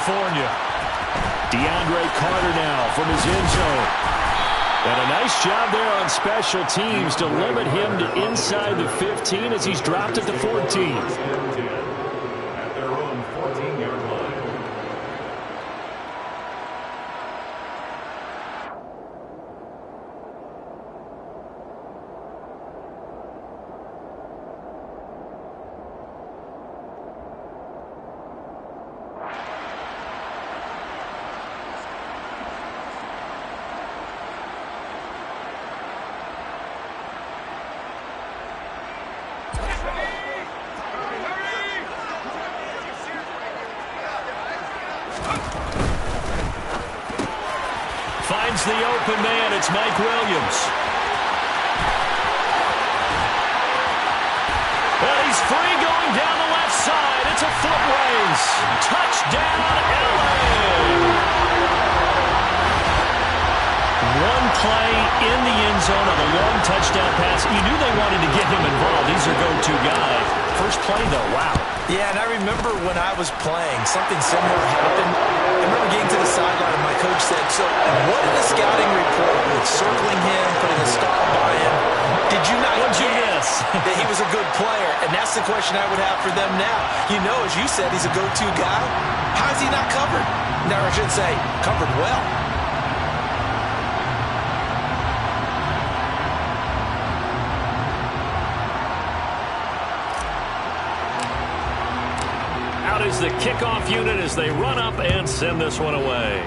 California. DeAndre Carter now from his end zone. And a nice job there on special teams to limit him to inside the 15 as he's dropped at the 14. At their own 14-yard line. Finds the open man. It's Mike Williams. Well, he's free going down the left side. It's a foot race. Touchdown, LA. One play in the end zone on a long touchdown pass. You knew they wanted to get him involved. He's their go-to guy. First play, though, wow. Yeah, and I remember when I was playing, something similar happened. I remember getting to the sideline and my coach said, so what did the scouting report with circling him, putting a star by him? Did you not guess that he was a good player? And that's the question I would have for them now. You know, as you said, he's a go-to guy. How is he not covered? Now, I should say, covered well. Is the kickoff unit as they run up and send this one away.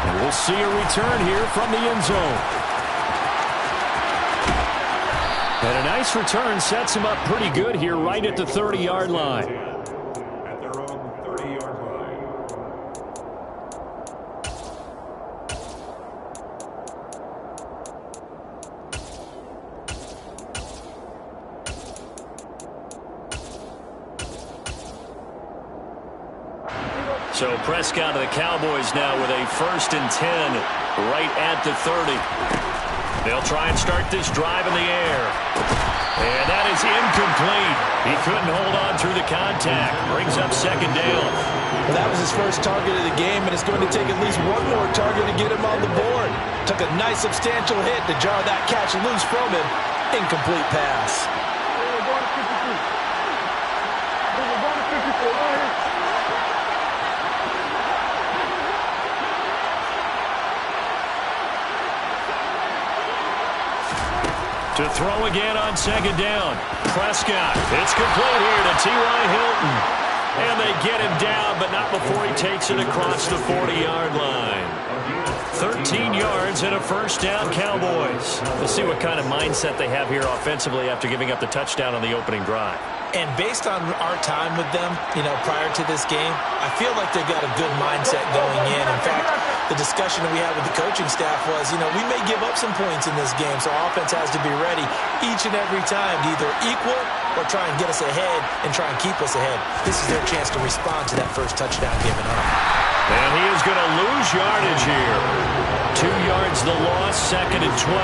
And we'll see a return here from the end zone. And a nice return sets him up pretty good here right at the 30-yard line. At their own 30-yard line. So Prescott of the Cowboys now with a 1st and 10 right at the 30. They'll try and start this drive in the air. And that is incomplete. He couldn't hold on through the contact. Brings up 2nd down. Well, that was his first target of the game, and it's going to take at least one more target to get him on the board. Took a nice substantial hit to jar that catch loose from him. Incomplete pass. To throw again on 2nd down. Prescott. It's complete here to T.Y. Hilton. And they get him down, but not before he takes it across the 40-yard line. 13 yards and a 1st down, Cowboys. We'll see what kind of mindset they have here offensively after giving up the touchdown on the opening drive. And based on our time with them, you know, prior to this game, I feel like they've got a good mindset going in. In fact, the discussion that we had with the coaching staff was, you know, we may give up some points in this game, so offense has to be ready each and every time to either equal or try and get us ahead and try and keep us ahead. This is their chance to respond to that first touchdown given up. And he is going to lose yardage here. 2 yards the loss, 2nd and 12.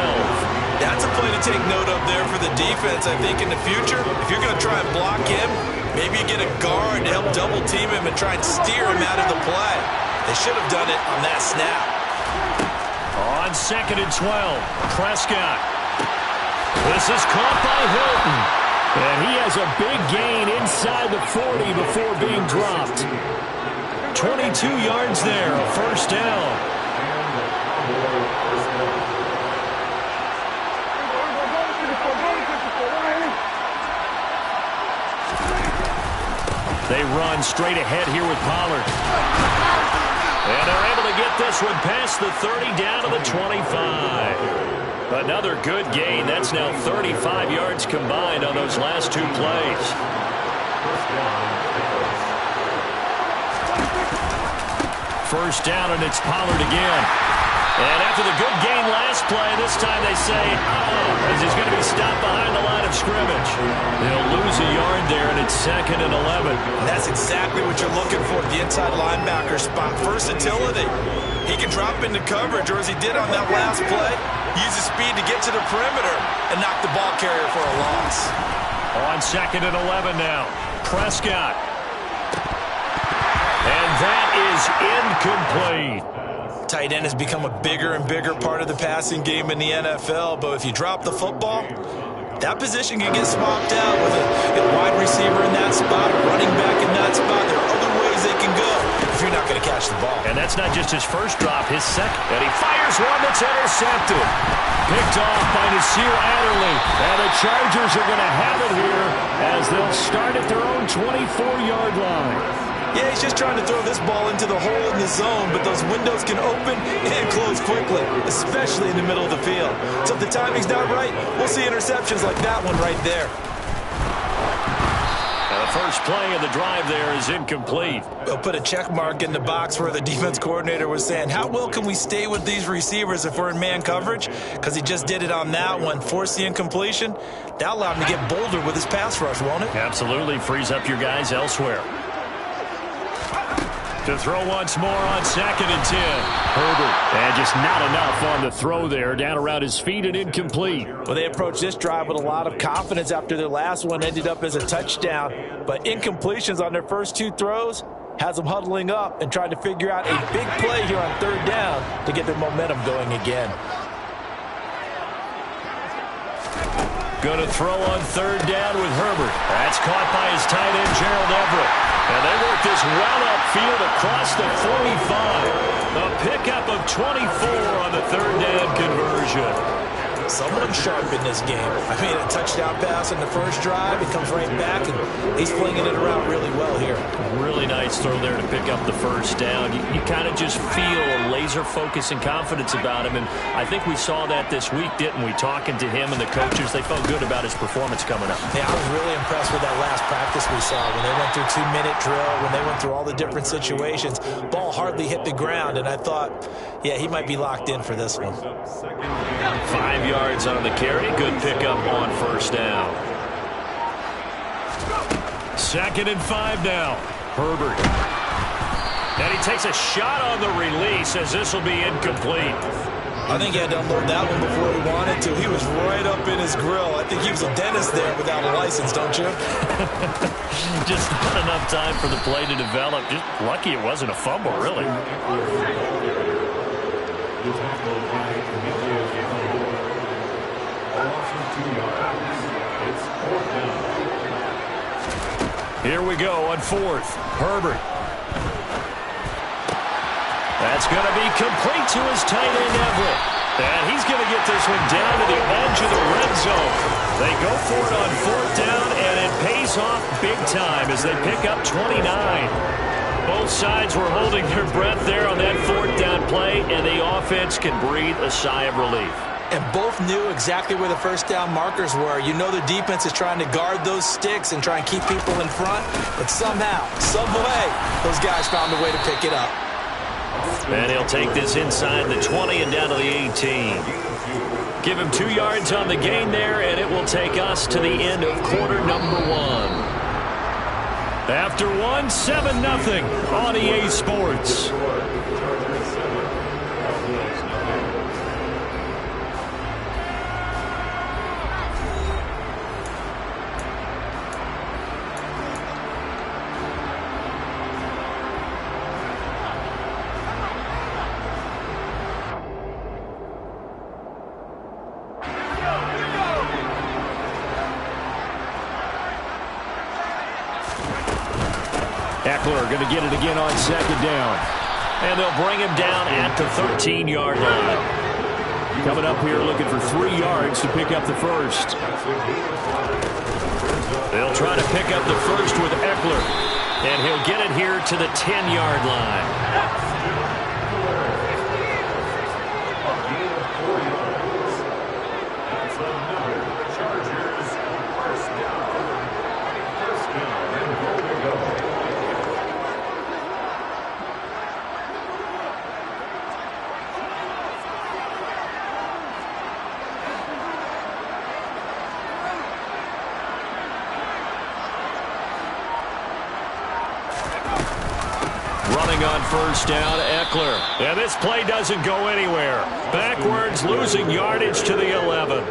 That's a play to take note of there for the defense, I think, in the future. If you're going to try and block him, maybe you get a guard to help double-team him and try and steer him out of the play. They should have done it on that snap. On 2nd and 12, Prescott. This is caught by Hilton. And he has a big gain inside the 40 before being dropped. 22 yards there, a 1st down. They run straight ahead here with Pollard. And they're able to get this one past the 30 down to the 25. Another good gain. That's now 35 yards combined on those last 2 plays. First down, and it's Pollard again. And after the good gain last play, this time they say, as he's going to be stopped behind the line of scrimmage. They'll lose a yard there, and it's 2nd and 11. That's exactly what you're looking for, the inside linebacker spot. Versatility. He can drop into coverage, or as he did on that last play, use his speed to get to the perimeter and knock the ball carrier for a loss. On 2nd and 11 now. Prescott. And that is incomplete. Tight end has become a bigger and bigger part of the passing game in the NFL, but if you drop the football, that position can get swapped out with a wide receiver in that spot, a running back in that spot. There are other ways they can go if you're not going to catch the ball. And that's not just his first drop, his second. And he fires one that's intercepted. Picked off by Nasir Adderley. And the Chargers are going to have it here as they'll start at their own 24-yard line. Yeah, he's just trying to throw this ball into the hole in the zone, but those windows can open and close quickly, especially in the middle of the field. So if the timing's not right, we'll see interceptions like that one right there. And the first play of the drive there is incomplete. We'll put a check mark in the box where the defense coordinator was saying, how well can we stay with these receivers if we're in man coverage? Because he just did it on that one, forced the incompletion. That allowed him to get bolder with his pass rush, won't it? Absolutely, frees up your guys elsewhere. To throw once more on 2nd and 10. Herbert. And just not enough on the throw there. Down around his feet and incomplete. Well, they approached this drive with a lot of confidence after their last one ended up as a touchdown. But incompletions on their first two throws has them huddling up and trying to figure out a big play here on 3rd down to get their momentum going again. Going to throw on 3rd down with Herbert. That's caught by his tight end, Gerald Everett. And they work this well upfield across the 45. A pickup of 24 on the 3rd down conversion. Someone sharp in this game. I mean, a touchdown pass in the first drive. It comes right back, and he's flinging it around really well here. Really nice throw there to pick up the first down. You kind of just feel a laser focus and confidence about him, and I think we saw that this week, didn't we? Talking to him and the coaches, they felt good about his performance coming up. Yeah, I was really impressed with that last practice we saw when they went through 2-minute drill, when they went through all the different situations. Ball hardly hit the ground, and I thought, yeah, he might be locked in for this one. 5 yards on the carry. Good pickup on 1st down. 2nd and 5 now. Herbert. And he takes a shot on the release as this will be incomplete. I think he had to unload that one before he wanted to. He was right up in his grill. I think he was a dentist there without a license, don't you? Just not enough time for the play to develop. Just lucky it wasn't a fumble, really. Here we go on 4th. Herbert. That's going to be complete to his tight end, Everett. And he's going to get this one down to the edge of the red zone. They go for it on 4th down, and it pays off big time as they pick up 29. Both sides were holding their breath there on that 4th down play, and the offense can breathe a sigh of relief. And both knew exactly where the 1st down markers were. You know the defense is trying to guard those sticks and try and keep people in front, but somehow, some way, those guys found a way to pick it up. And he'll take this inside the 20 and down to the 18. Give him 2 yards on the gain there, and it will take us to the end of quarter number 1. After 1, 7-0 on EA Sports. Eckler going to get it again on 2nd down. And they'll bring him down at the 13-yard line. Coming up here looking for 3 yards to pick up the first. They'll try to pick up the first with Eckler. And he'll get it here to the 10-yard line. Running on 1st down, Eckler. And this play doesn't go anywhere. Backwards, losing yardage to the 11.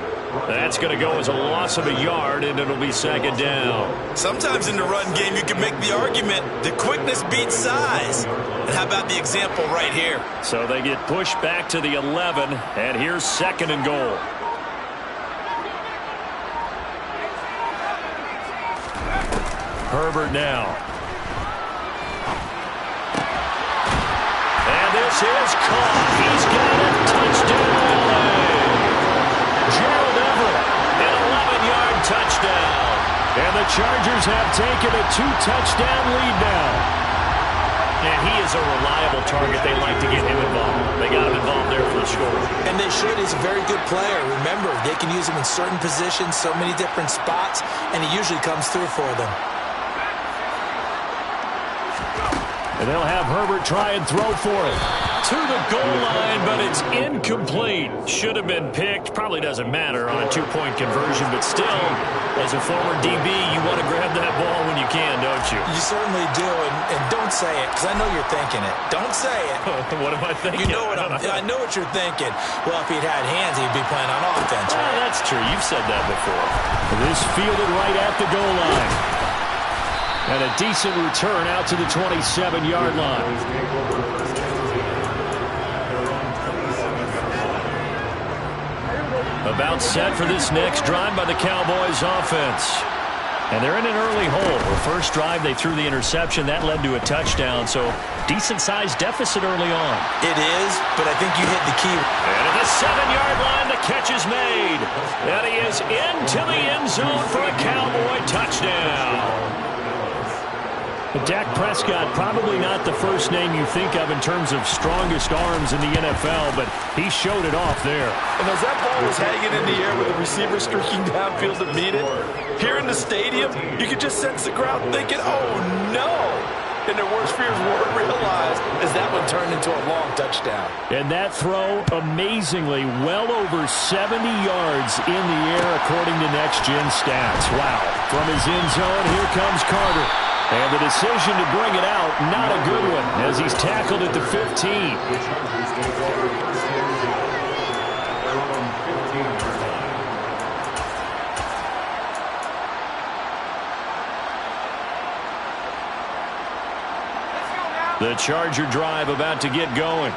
That's going to go as a loss of a yard, and it'll be second down. Sometimes in the run game, you can make the argument that quickness beats size. And how about the example right here? So they get pushed back to the 11, and here's second and goal. Herbert now. And this is caught. He's got it. Touchdown, LA. Gerald Everett, an 11-yard touchdown. And the Chargers have taken a 2-touchdown lead now. And he is a reliable target. They like to get him involved. They got him involved there for the score. And they should. He's a very good player. Remember, they can use him in certain positions, so many different spots, and he usually comes through for them. And they'll have Herbert try and throw for it. To the goal line, but it's incomplete. Should have been picked. Probably doesn't matter on a two-point conversion, but still, as a former DB, you want to grab that ball when you can, don't you? You certainly do, and don't say it, because I know you're thinking it. Don't say it. What am I thinking? You know what I know what you're thinking. Well, if he'd had hands, he'd be playing on offense, right? That's true. You've said that before. This fielded right at the goal line. And a decent return out to the 27-yard line. About set for this next drive by the Cowboys offense. And they're in an early hole. The first drive, they threw the interception. That led to a touchdown, so decent-sized deficit early on. It is, but I think you hit the key. And at the 7-yard line, the catch is made. And he is into the end zone for a Cowboy touchdown. But Dak Prescott, probably not the first name you think of in terms of strongest arms in the NFL, but he showed it off there. And as that ball was hanging in the air with the receiver streaking downfield to meet it, here in the stadium, you could just sense the crowd thinking, oh, no. And their worst fears weren't realized as that one turned into a long touchdown. And that throw, amazingly, well over 70 yards in the air, according to Next Gen Stats. Wow. From his end zone, here comes Carter. And the decision to bring it out, not a good one, as he's tackled at the 15. The Charger drive about to get going.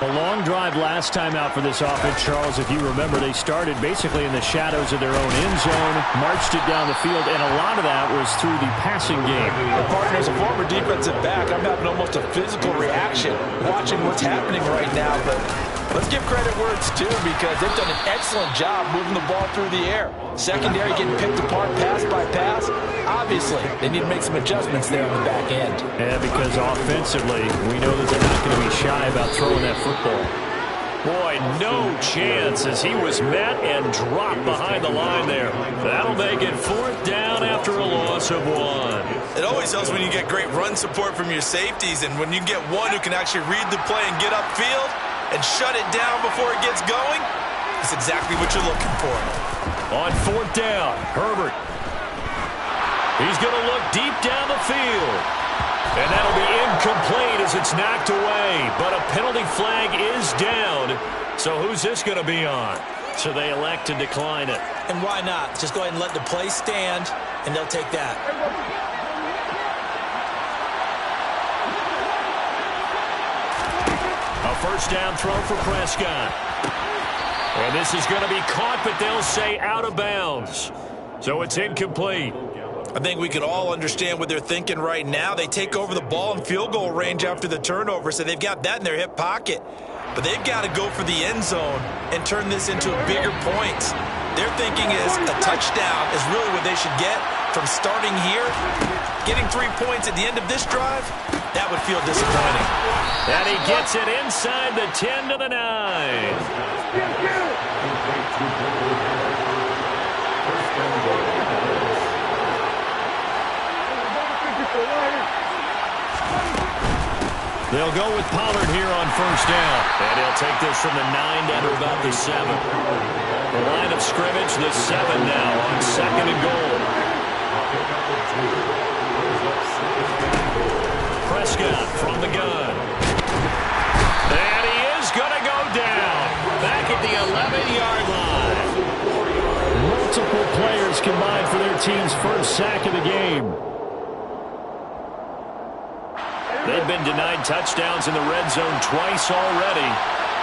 A long drive last time out for this offense, Charles. If you remember, they started basically in the shadows of their own end zone, marched it down the field, and a lot of that was through the passing game. Well, partner, as a former defensive back, I'm having almost a physical reaction watching what's happening right now. But let's give credit where it's due, because they've done an excellent job moving the ball through the air. Secondary getting picked apart pass by pass. Obviously, they need to make some adjustments there on the back end. Yeah, because offensively, we know that they're not going to be shy about throwing that football. Boy, no chance as he was met and dropped behind the line there. That'll make it fourth down after a loss of 1. It always helps when you get great run support from your safeties, and when you get one who can actually read the play and get upfield and shut it down before it gets going, that's exactly what you're looking for. On fourth down, Herbert. He's going to look deep down the field. And that'll be incomplete as it's knocked away. But a penalty flag is down. So who's this going to be on? So they elect to decline it. And why not? Just go ahead and let the play stand, and they'll take that. A first down throw for Prescott. And this is going to be caught, but they'll say out of bounds. So it's incomplete. I think we could all understand what they're thinking right now. They take over the ball in field goal range after the turnover, so they've got that in their hip pocket. But they've got to go for the end zone and turn this into bigger points. Their thinking is a touchdown is really what they should get from starting here. Getting 3 points at the end of this drive, that would feel disappointing. And he gets it inside the 10 to the 9. They'll go with Pollard here on first down. And he'll take this from the 9 down to about the 7. The line of scrimmage, the 7 now on second and goal. Prescott from the gun. And he is going to go down. Back at the 11-yard line. combined for their team's first sack of the game. They've been denied touchdowns in the red zone twice already.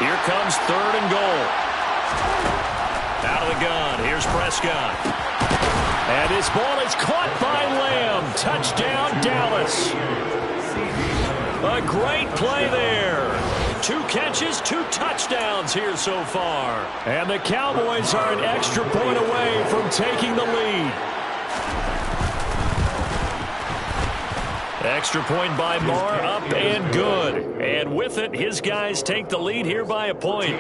Here comes 3rd and goal. Out of the gun, here's Prescott. And his ball is caught by Lamb. Touchdown, Dallas. A great play there. 2 catches, 2 touchdowns here so far. And the Cowboys are an extra point away from taking the lead. Extra point by Marr, up and good. And with it, his guys take the lead here by a point.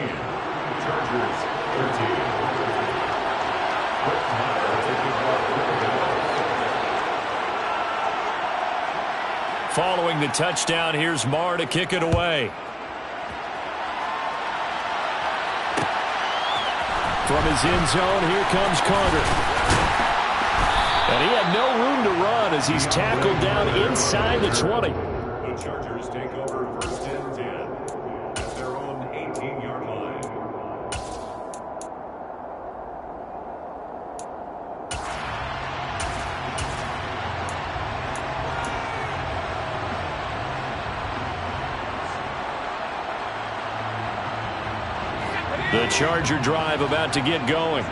Following the touchdown, here's Marr to kick it away. From his end zone, here comes Carter. And he had no room to run as he's tackled down inside the 20. The Chargers take over 1st and 10 at their own 18-yard line. The Charger drive about to get going.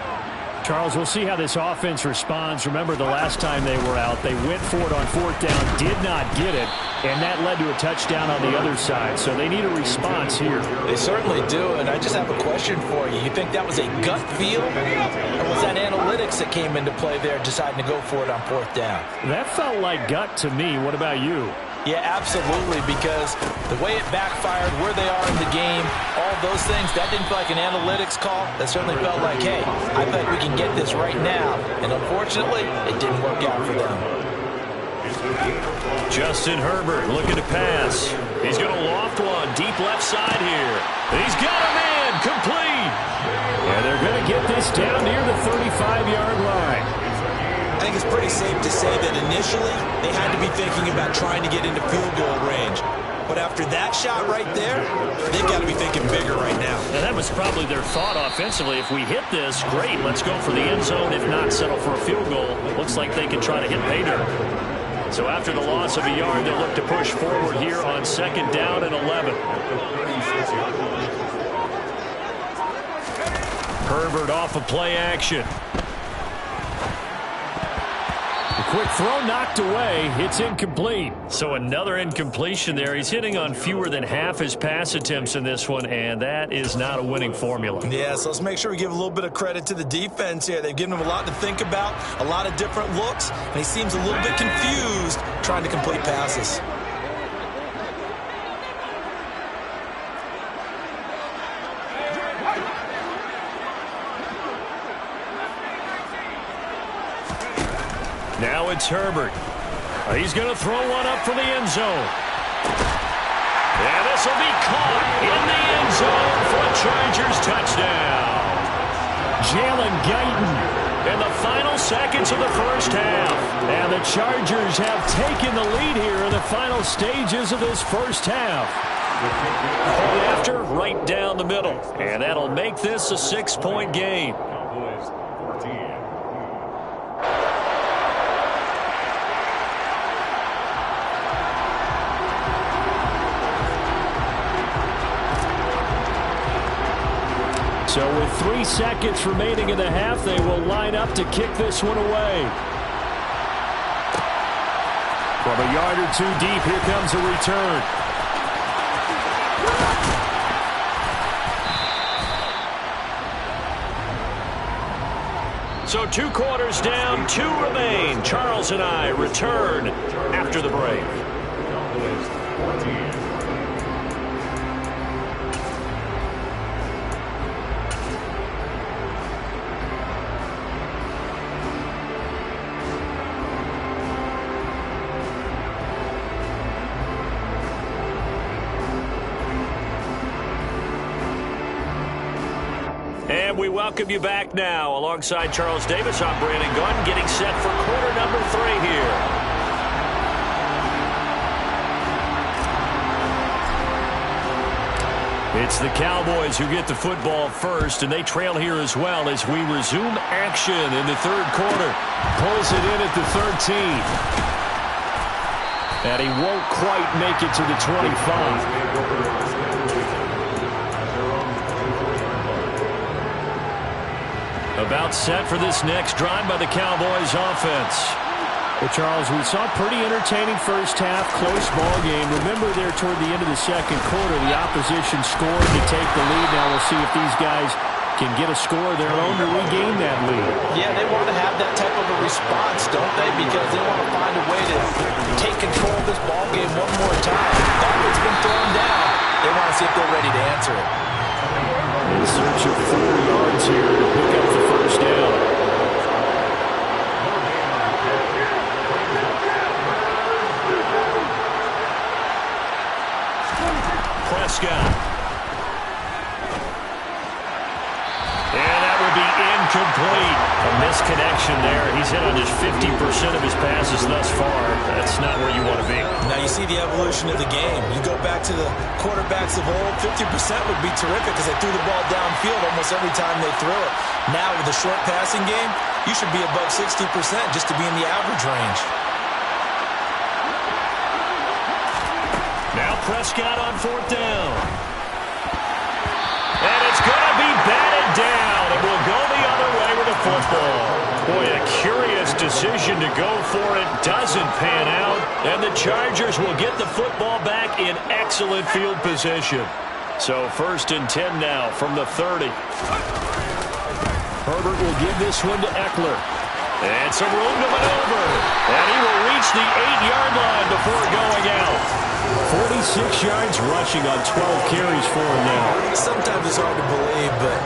Charles, we'll see how this offense responds. Remember the last time they were out, they went for it on 4th down, did not get it, and that led to a touchdown on the other side. So they need a response here. They certainly do, and I just have a question for you. You think that was a gut feel, or was that analytics that came into play there deciding to go for it on 4th down? That felt like gut to me. What about you? Yeah, absolutely, because the way it backfired, where they are in the game, all those things, that didn't feel like an analytics call. That certainly felt like, hey, I bet we can get this right now. And unfortunately, it didn't work out for them. Justin Herbert looking to pass. He's going to loft one deep left side here. He's got a man complete. And they're going to get this down near the 35-yard line. I think it's pretty safe to say that initially they had to be thinking about trying to get into field goal range. But after that shot right there, they've got to be thinking bigger right now. And that was probably their thought offensively. If we hit this, great, let's go for the end zone. If not, settle for a field goal. Looks like they can try to hit pay dirt. So after the loss of a yard, they'll look to push forward here on 2nd down and 11. Herbert off of play action. Quick throw knocked away. It's incomplete. So another incompletion there. He's hitting on fewer than half his pass attempts in this one, and that is not a winning formula. Yeah, so let's make sure we give a little bit of credit to the defense here. They've given him a lot to think about, a lot of different looks, and he seems a little bit confused trying to complete passes. Now it's Herbert. He's going to throw one up for the end zone. And this will be caught in the end zone for a Chargers touchdown. Jalen Guyton. In the final seconds of the first half. And the Chargers have taken the lead here in the final stages of this first half. And after, right down the middle. And that'll make this a 6-point game. Cowboys 14. So with 3 seconds remaining in the half, they will line up to kick this one away. From a yard or 2 deep, here comes a return. So 2 quarters down, 2 remain. Charles and I return after the break. Cowboys 14. And we welcome you back now. Alongside Charles Davis, I'm Brandon Gunn, getting set for quarter number 3 here. It's the Cowboys who get the football first, and they trail here as well as we resume action in the third quarter. Pulls it in at the 13. And he won't quite make it to the 25. About set for this next drive by the Cowboys offense. Well, Charles, we saw a pretty entertaining first half, close ball game. Remember there toward the end of the second quarter, the opposition scored to take the lead. Now we'll see if these guys can get a score of their own to regain that lead. Yeah, they want to have that type of a response, don't they? Because they want to find a way to take control of this ball game one more time. Now it's been thrown down. They want to see if they're ready to answer it. In search of 4 yards here to pick up the first down. Prescott. And that will be incomplete. A misconnection there. He's hit on just 50% of his passes thus far. That's not where you want to be. Now you see the evolution of the game. You go back to the quarterbacks of old, 50% would be terrific because they threw the ball downfield almost every time they threw it. Now with the short passing game, you should be above 60% just to be in the average range. Now Prescott on fourth down. And it's going to be batted down. It will go the other way with the football. Boy, a curious decision to go for it. Doesn't pan out. And the Chargers will get the football back in excellent field position. So 1st and 10 now from the 30. Herbert will give this one to Eckler. And some room to maneuver. And he will reach the 8-yard line before going out. 46 yards rushing on 12 carries for him now. Sometimes it's hard to believe, but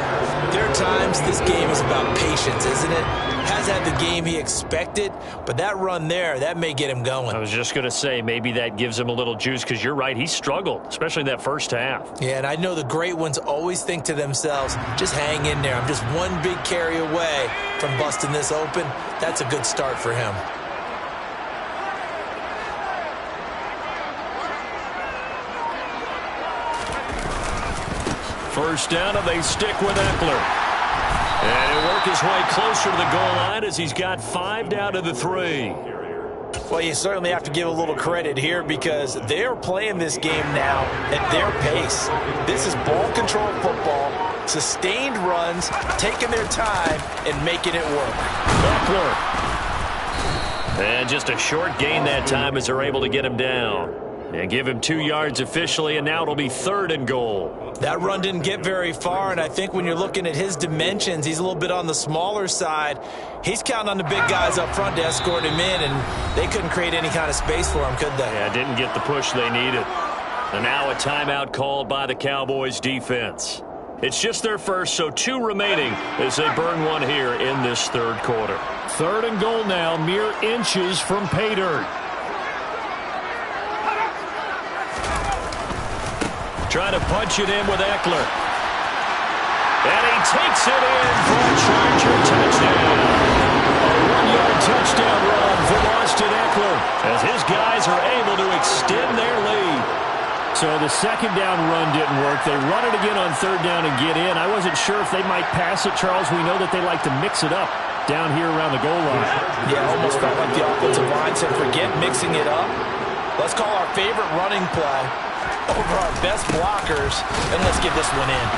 there are times this game is about patience, isn't it? Has had the game he expected, but that run there, that may get him going. I was just going to say, maybe that gives him a little juice because you're right, he struggled, especially in that first half. Yeah, and I know the great ones always think to themselves, just hang in there. I'm just one big carry away from busting this open. That's a good start for him. First down, and they stick with Eckler. And he'll work his way closer to the goal line as he's got 5 down to the 3. Well, you certainly have to give a little credit here because they're playing this game now at their pace. This is ball control football, sustained runs, taking their time, and making it work. Eckler. And just a short gain that time as they're able to get him down. And give him 2 yards officially, and now it'll be 3rd and goal. That run didn't get very far, and I think when you're looking at his dimensions, he's a little bit on the smaller side. He's counting on the big guys up front to escort him in, and they couldn't create any kind of space for him, could they? Yeah, didn't get the push they needed. And now a timeout called by the Cowboys defense. It's just their first, so 2 remaining as they burn one here in this 3rd quarter. 3rd and goal now, mere inches from pay dirt. Trying to punch it in with Eckler. And he takes it in for a Charger touchdown. A 1-yard touchdown run from Austin Eckler as his guys are able to extend their lead. So the 2nd down run didn't work. They run it again on 3rd down and get in. I wasn't sure if they might pass it, Charles. We know that they like to mix it up down here around the goal line. Yeah, almost felt like the offensive line said, forget mixing it up. Let's call our favorite running play over our best blockers, and let's get this one in.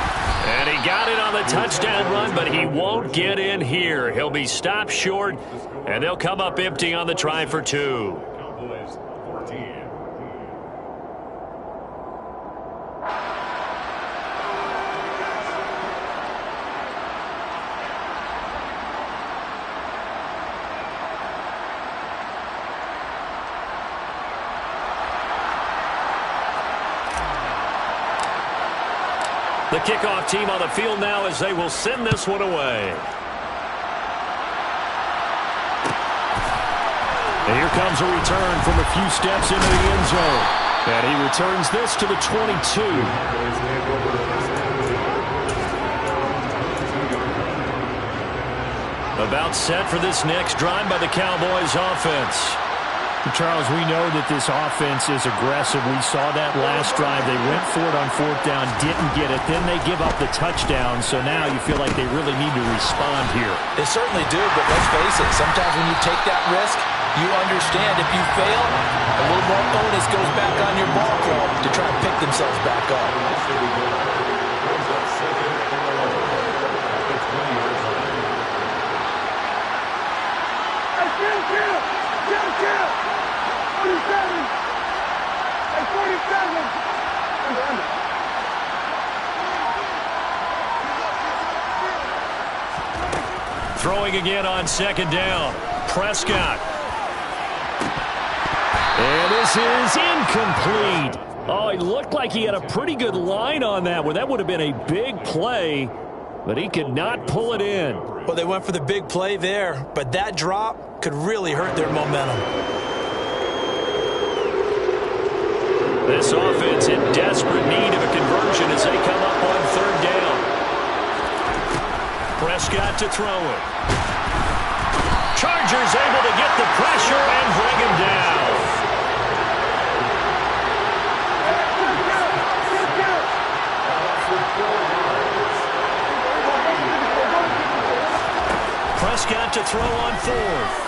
And he got it on the touchdown run, but he won't get in here. He'll be stopped short, and they'll come up empty on the try for 2. Cowboys 14. The kickoff team on the field now as they will send this one away. And here comes a return from a few steps into the end zone. And he returns this to the 22. About set for this next drive by the Cowboys offense. Charles, we know that this offense is aggressive. We saw that last drive. They went for it on 4th down, didn't get it. Then they give up the touchdown. So now you feel like they really need to respond here. They certainly do, but let's face it. Sometimes when you take that risk, you understand if you fail, a little more onus goes back on your ball club to try and pick themselves back up. Throwing again on 2nd down. Prescott. And this is incomplete. Oh, it looked like he had a pretty good line on that one. That would have been a big play, but he could not pull it in. Well, they went for the big play there, but that drop could really hurt their momentum. This offense in desperate need of a conversion as they come up on 3rd down. Prescott to throw it. Chargers able to get the pressure and bring him down. Prescott to throw on 4th.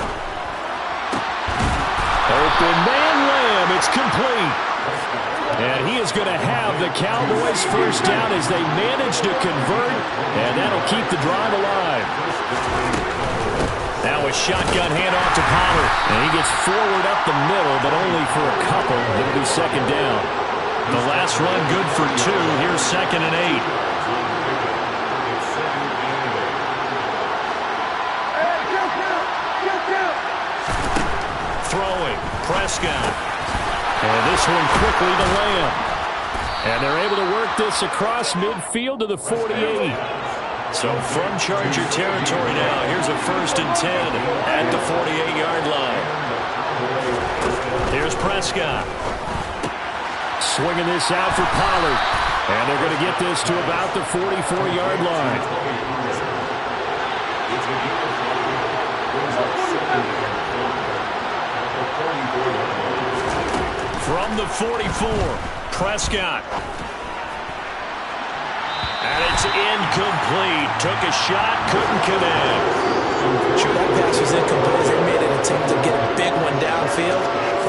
Open man Lamb. It's complete. And he is going to have the Cowboys 1st down as they manage to convert, and that'll keep the drive alive. Now a shotgun handoff to Pollard, and he gets forward up the middle, but only for a couple. It'll be 2nd down. The last run good for 2. Here's 2nd and 8. Throwing, Prescott. And this one quickly to Lamb. And they're able to work this across midfield to the 48. So from Charger territory now, here's a 1st and 10 at the 48-yard line. Here's Prescott. Swinging this out for Pollard. And they're going to get this to about the 44-yard line. From the 44, Prescott. And it's incomplete. Took a shot, couldn't connect. Sure, that pass was incomplete. They made an attempt to get a big one downfield.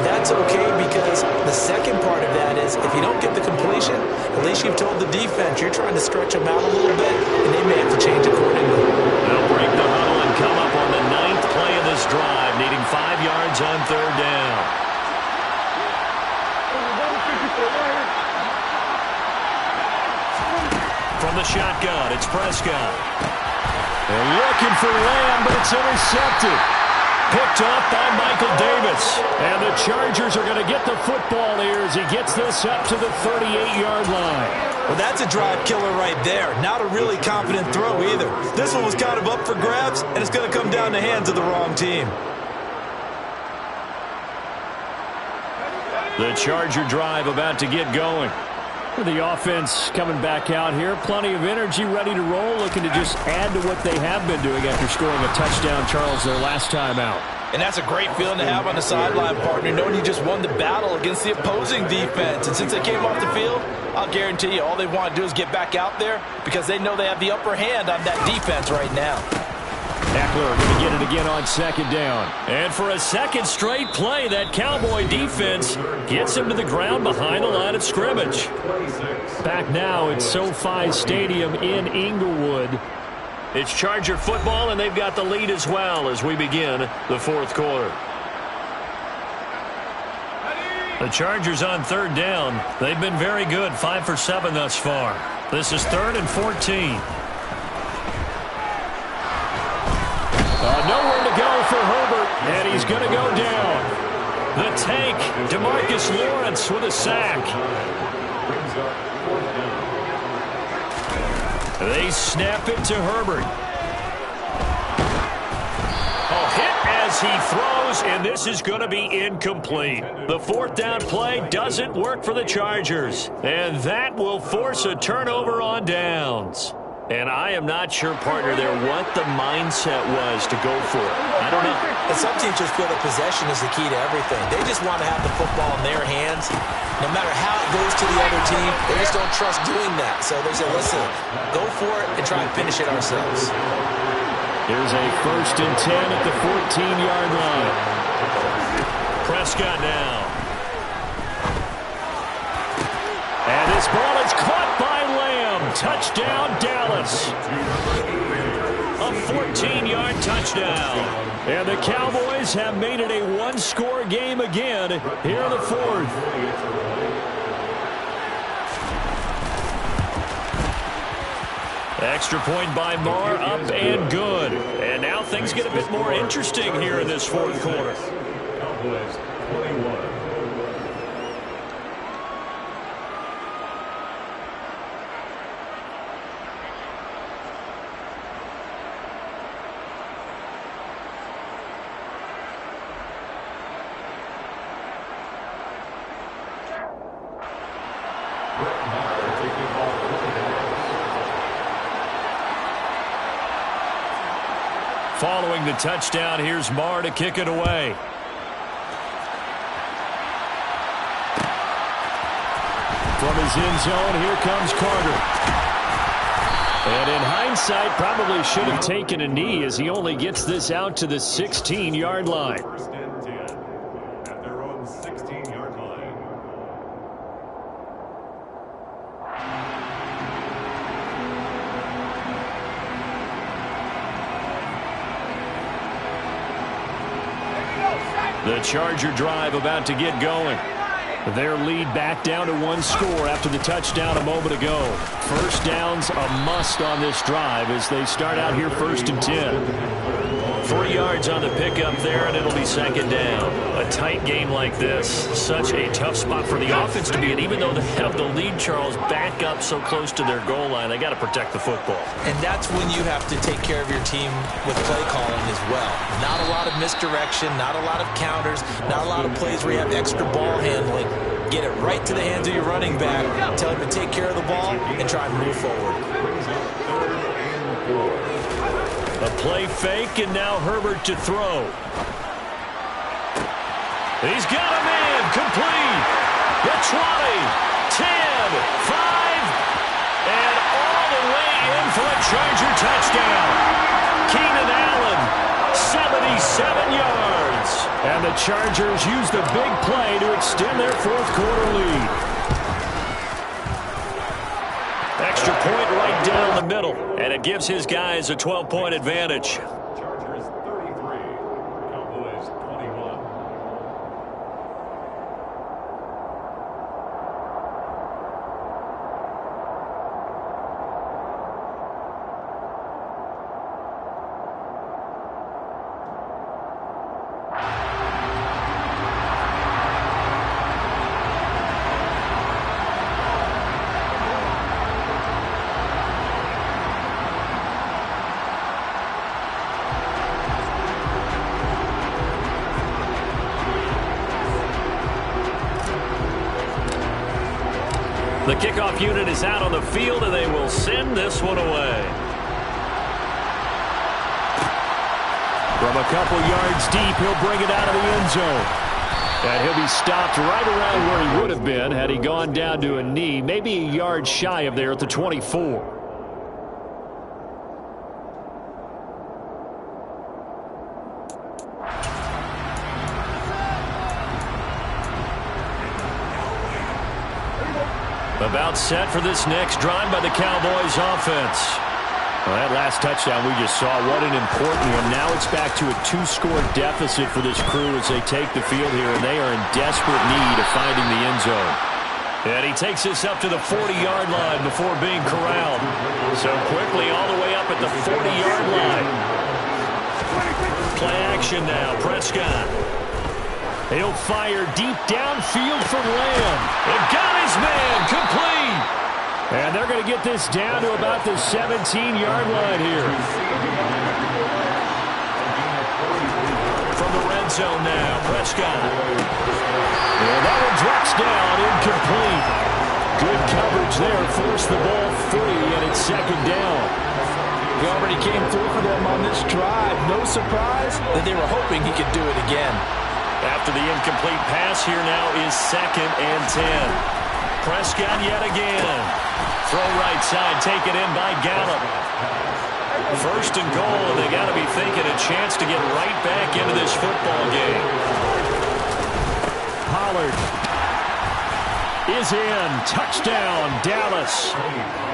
That's okay because the second part of that is if you don't get the completion, at least you've told the defense you're trying to stretch them out a little bit, and they may have to change accordingly. They'll break the huddle and come up on the 9th play of this drive, needing 5 yards on 3rd down. From the shotgun, it's Prescott. They're looking for Lamb, but it's intercepted. Picked off by Michael Davis. And the Chargers are going to get the football here as he gets this up to the 38-yard line. Well, that's a drive killer right there. Not a really confident throw either. This one was kind of up for grabs, and it's going to come down the hands of the wrong team. The Charger drive about to get going. The offense coming back out here. Plenty of energy, ready to roll, looking to just add to what they have been doing after scoring a touchdown, Charles, their last time out. And that's a great feeling to have on the sideline, partner, knowing you just won the battle against the opposing defense. And since they came off the field, I'll guarantee you all they want to do is get back out there because they know they have the upper hand on that defense right now. Eckler going to get it again on 2nd down. And for a second straight play, that Cowboy defense gets him to the ground behind the line of scrimmage. Back now at SoFi Stadium in Inglewood. It's Charger football, and they've got the lead as well as we begin the 4th quarter. The Chargers on 3rd down. They've been very good, 5 for 7 thus far. This is 3rd and 14. Nowhere to go for Herbert, and he's going to go down. The tank, DeMarcus Lawrence with a sack. They snap it to Herbert. Oh, hit as he throws, and this is going to be incomplete. The 4th down play doesn't work for the Chargers, and that will force a turnover on downs. And I am not sure, partner, there what the mindset was to go for it. I don't know. And some teams just feel that possession is the key to everything. They just want to have the football in their hands. No matter how it goes to the other team, they just don't trust doing that. So they say, listen, go for it and try and finish it ourselves. Here's a 1st and 10 at the 14-yard line. Prescott now. And this ball is caught by Lamb. Touchdown, Dallas. A 14-yard touchdown. And the Cowboys have made it a one-score game again here in the 4th. Extra point by Marr, up and good. And now things get a bit more interesting here in this 4th quarter. Cowboys 21. Following the touchdown, here's Marr to kick it away. From his end zone, here comes Carter. And in hindsight, probably should have taken a knee as he only gets this out to the 16-yard line. 1st and 10 at their own 16-yard line. The Charger drive about to get going. Their lead back down to 1 score after the touchdown a moment ago. 1st down's a must on this drive as they start out here 1st and 10. 3 yards on the pickup there, and it'll be 2nd down. A tight game like this, such a tough spot for the offense to be in. Even though they have the lead, Charles, back up so close to their goal line, they got to protect the football. And that's when you have to take care of your team with play calling as well. Not a lot of misdirection, not a lot of counters, not a lot of plays where you have extra ball handling. Get it right to the hands of your running back, tell him to take care of the ball, and try and move forward. A play fake, and now Herbert to throw. He's got a man, complete. The 20, 10, 5, and all the way in for a Charger touchdown. Keenan Allen, 77 yards. And the Chargers use the big play to extend their 4th quarter lead. Extra point right down the middle, and it gives his guys a 12-point advantage. Chargers 33, Cowboys 21. The kickoff unit is out on the field, and they will send this one away. From a couple yards deep, he'll bring it out of the end zone. And he'll be stopped right around where he would have been had he gone down to a knee, maybe a yard shy of there at the 24. About set for this next drive by the Cowboys offense. Well, that last touchdown we just saw, what an important one. Now it's back to a 2-score deficit for this crew as they take the field here, and they are in desperate need of finding the end zone. And he takes this up to the 40-yard line before being corralled. So quickly all the way up at the 40-yard line. Play action now, Prescott. He'll fire deep downfield for Lamb. And got his man, complete. And they're going to get this down to about the 17-yard line here. From the red zone now, Prescott. And that one drops down, incomplete. Good coverage there, forced the ball free, and it's 2nd down. He already came through for them on this drive. No surprise that they were hoping he could do it again. After the incomplete pass, here now is 2nd and 10. Prescott yet again. Throw right side, taken in by Gallup. 1st and goal, and they got to be thinking a chance to get right back into this football game. Pollard is in. Touchdown, Dallas.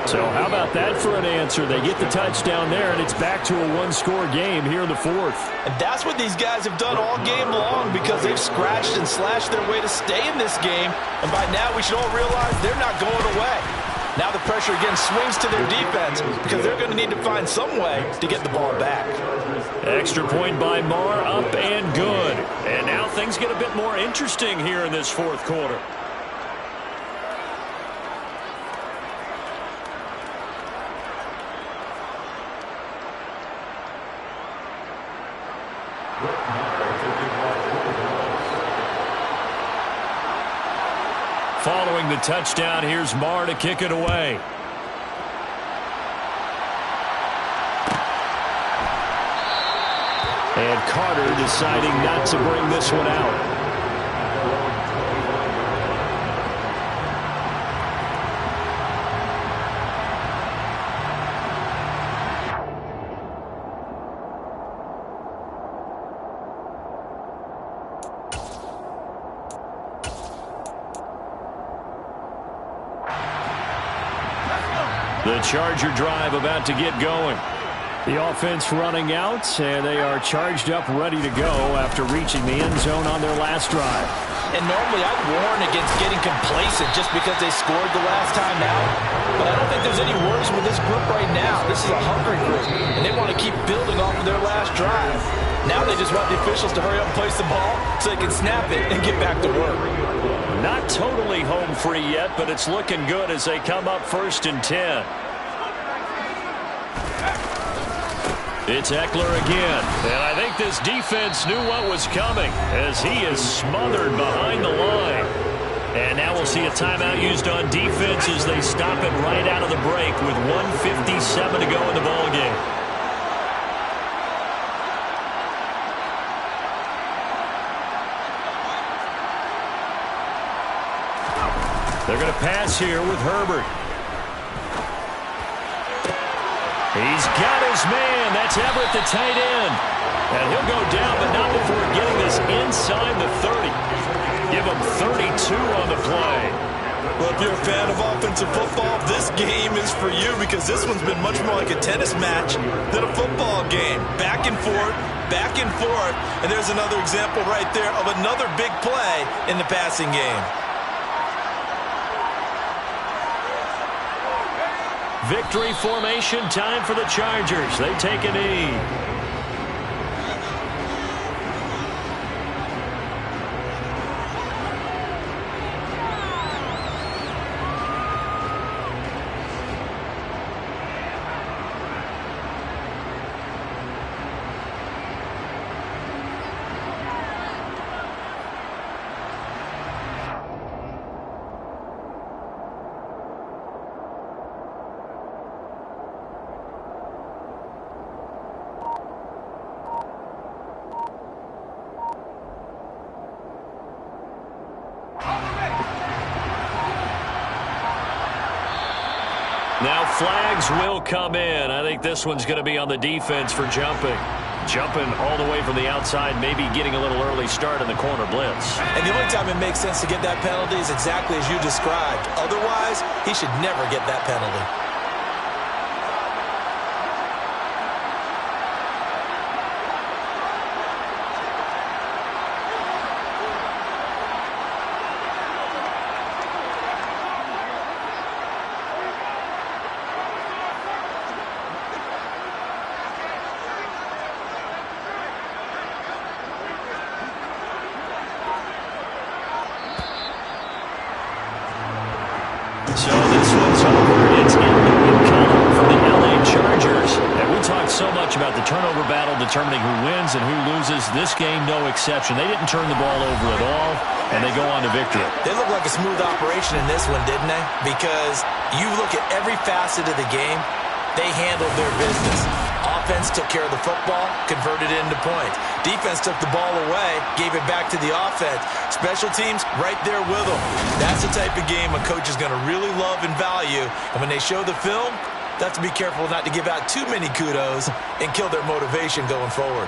So how about that for an answer? They get the touchdown there, and it's back to a one-score game here in the 4th. And that's what these guys have done all game long because they've scratched and slashed their way to stay in this game. And by now we should all realize they're not going away. Now the pressure again swings to their defense because they're going to need to find some way to get the ball back. Extra point by Marr, up and good. And now things get a bit more interesting here in this 4th quarter. Following the touchdown, here's Marr to kick it away. And Carter deciding not to bring this one out. The Charger drive about to get going. The offense running out, and they are charged up, ready to go after reaching the end zone on their last drive. And normally I'd warn against getting complacent just because they scored the last time out. But I don't think there's any worries with this group right now. This is a hungry group, and they want to keep building off of their last drive. Now they just want the officials to hurry up and place the ball so they can snap it and get back to work. Not totally home free yet, but it's looking good as they come up 1st and 10. It's Eckler again, and I think this defense knew what was coming as he is smothered behind the line. And now we'll see a timeout used on defense as they stop it right out of the break with 1:57 to go in the ballgame. They're going to pass here with Herbert. He's got his man. That's Everett, the tight end. And he'll go down, but not before getting this inside the 30. Give him 32 on the play. Well, if you're a fan of offensive football, this game is for you because this one's been much more like a tennis match than a football game. Back and forth, and there's another example right there of another big play in the passing game. Victory formation, time for the Chargers. They take a knee. Now flags will come in. I think this one's going to be on the defense for jumping. Jumping all the way from the outside, maybe getting a little early start in the corner blitz. And the only time it makes sense to get that penalty is exactly as you described. Otherwise, he should never get that penalty. So this one's over. It's in the win column for the LA Chargers. And we talked so much about the turnover battle determining who wins and who loses. This game, no exception. They didn't turn the ball over at all, and they go on to victory. They look like a smooth operation in this one, didn't they? Because you look at every facet of the game, They handled their business. Offense took care of the football, converted it into points. Defense took the ball away, gave it back to the offense. Special teams, right there with them. That's the type of game a coach is going to really love and value. And when they show the film, they have to be careful not to give out too many kudos and kill their motivation going forward.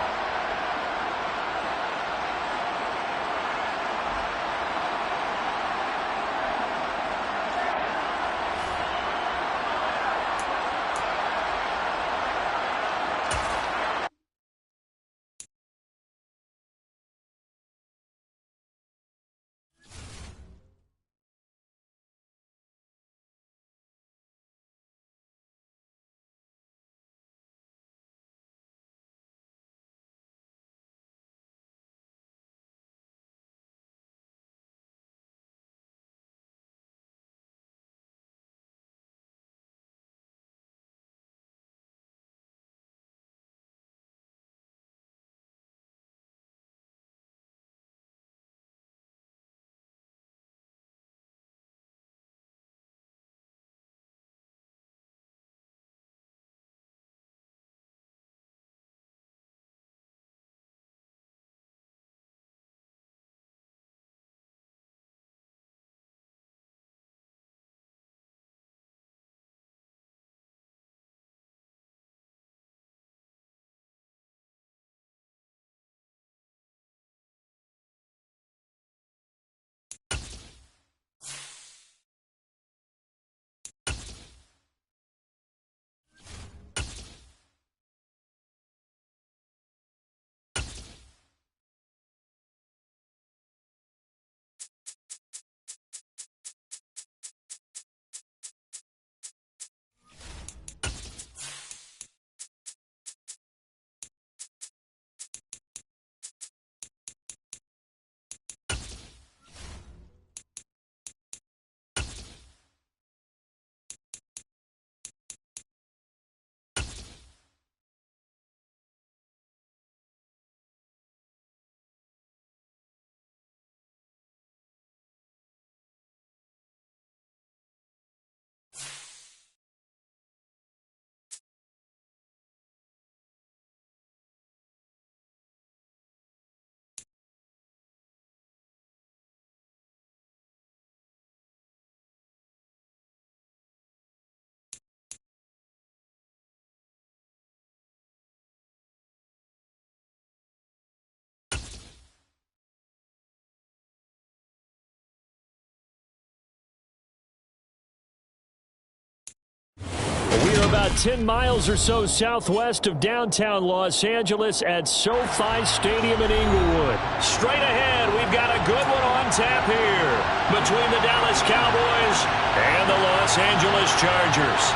We are about 10 miles or so southwest of downtown Los Angeles at SoFi Stadium in Inglewood. Straight ahead, we've got a good one on tap here between the Dallas Cowboys and the Los Angeles Chargers.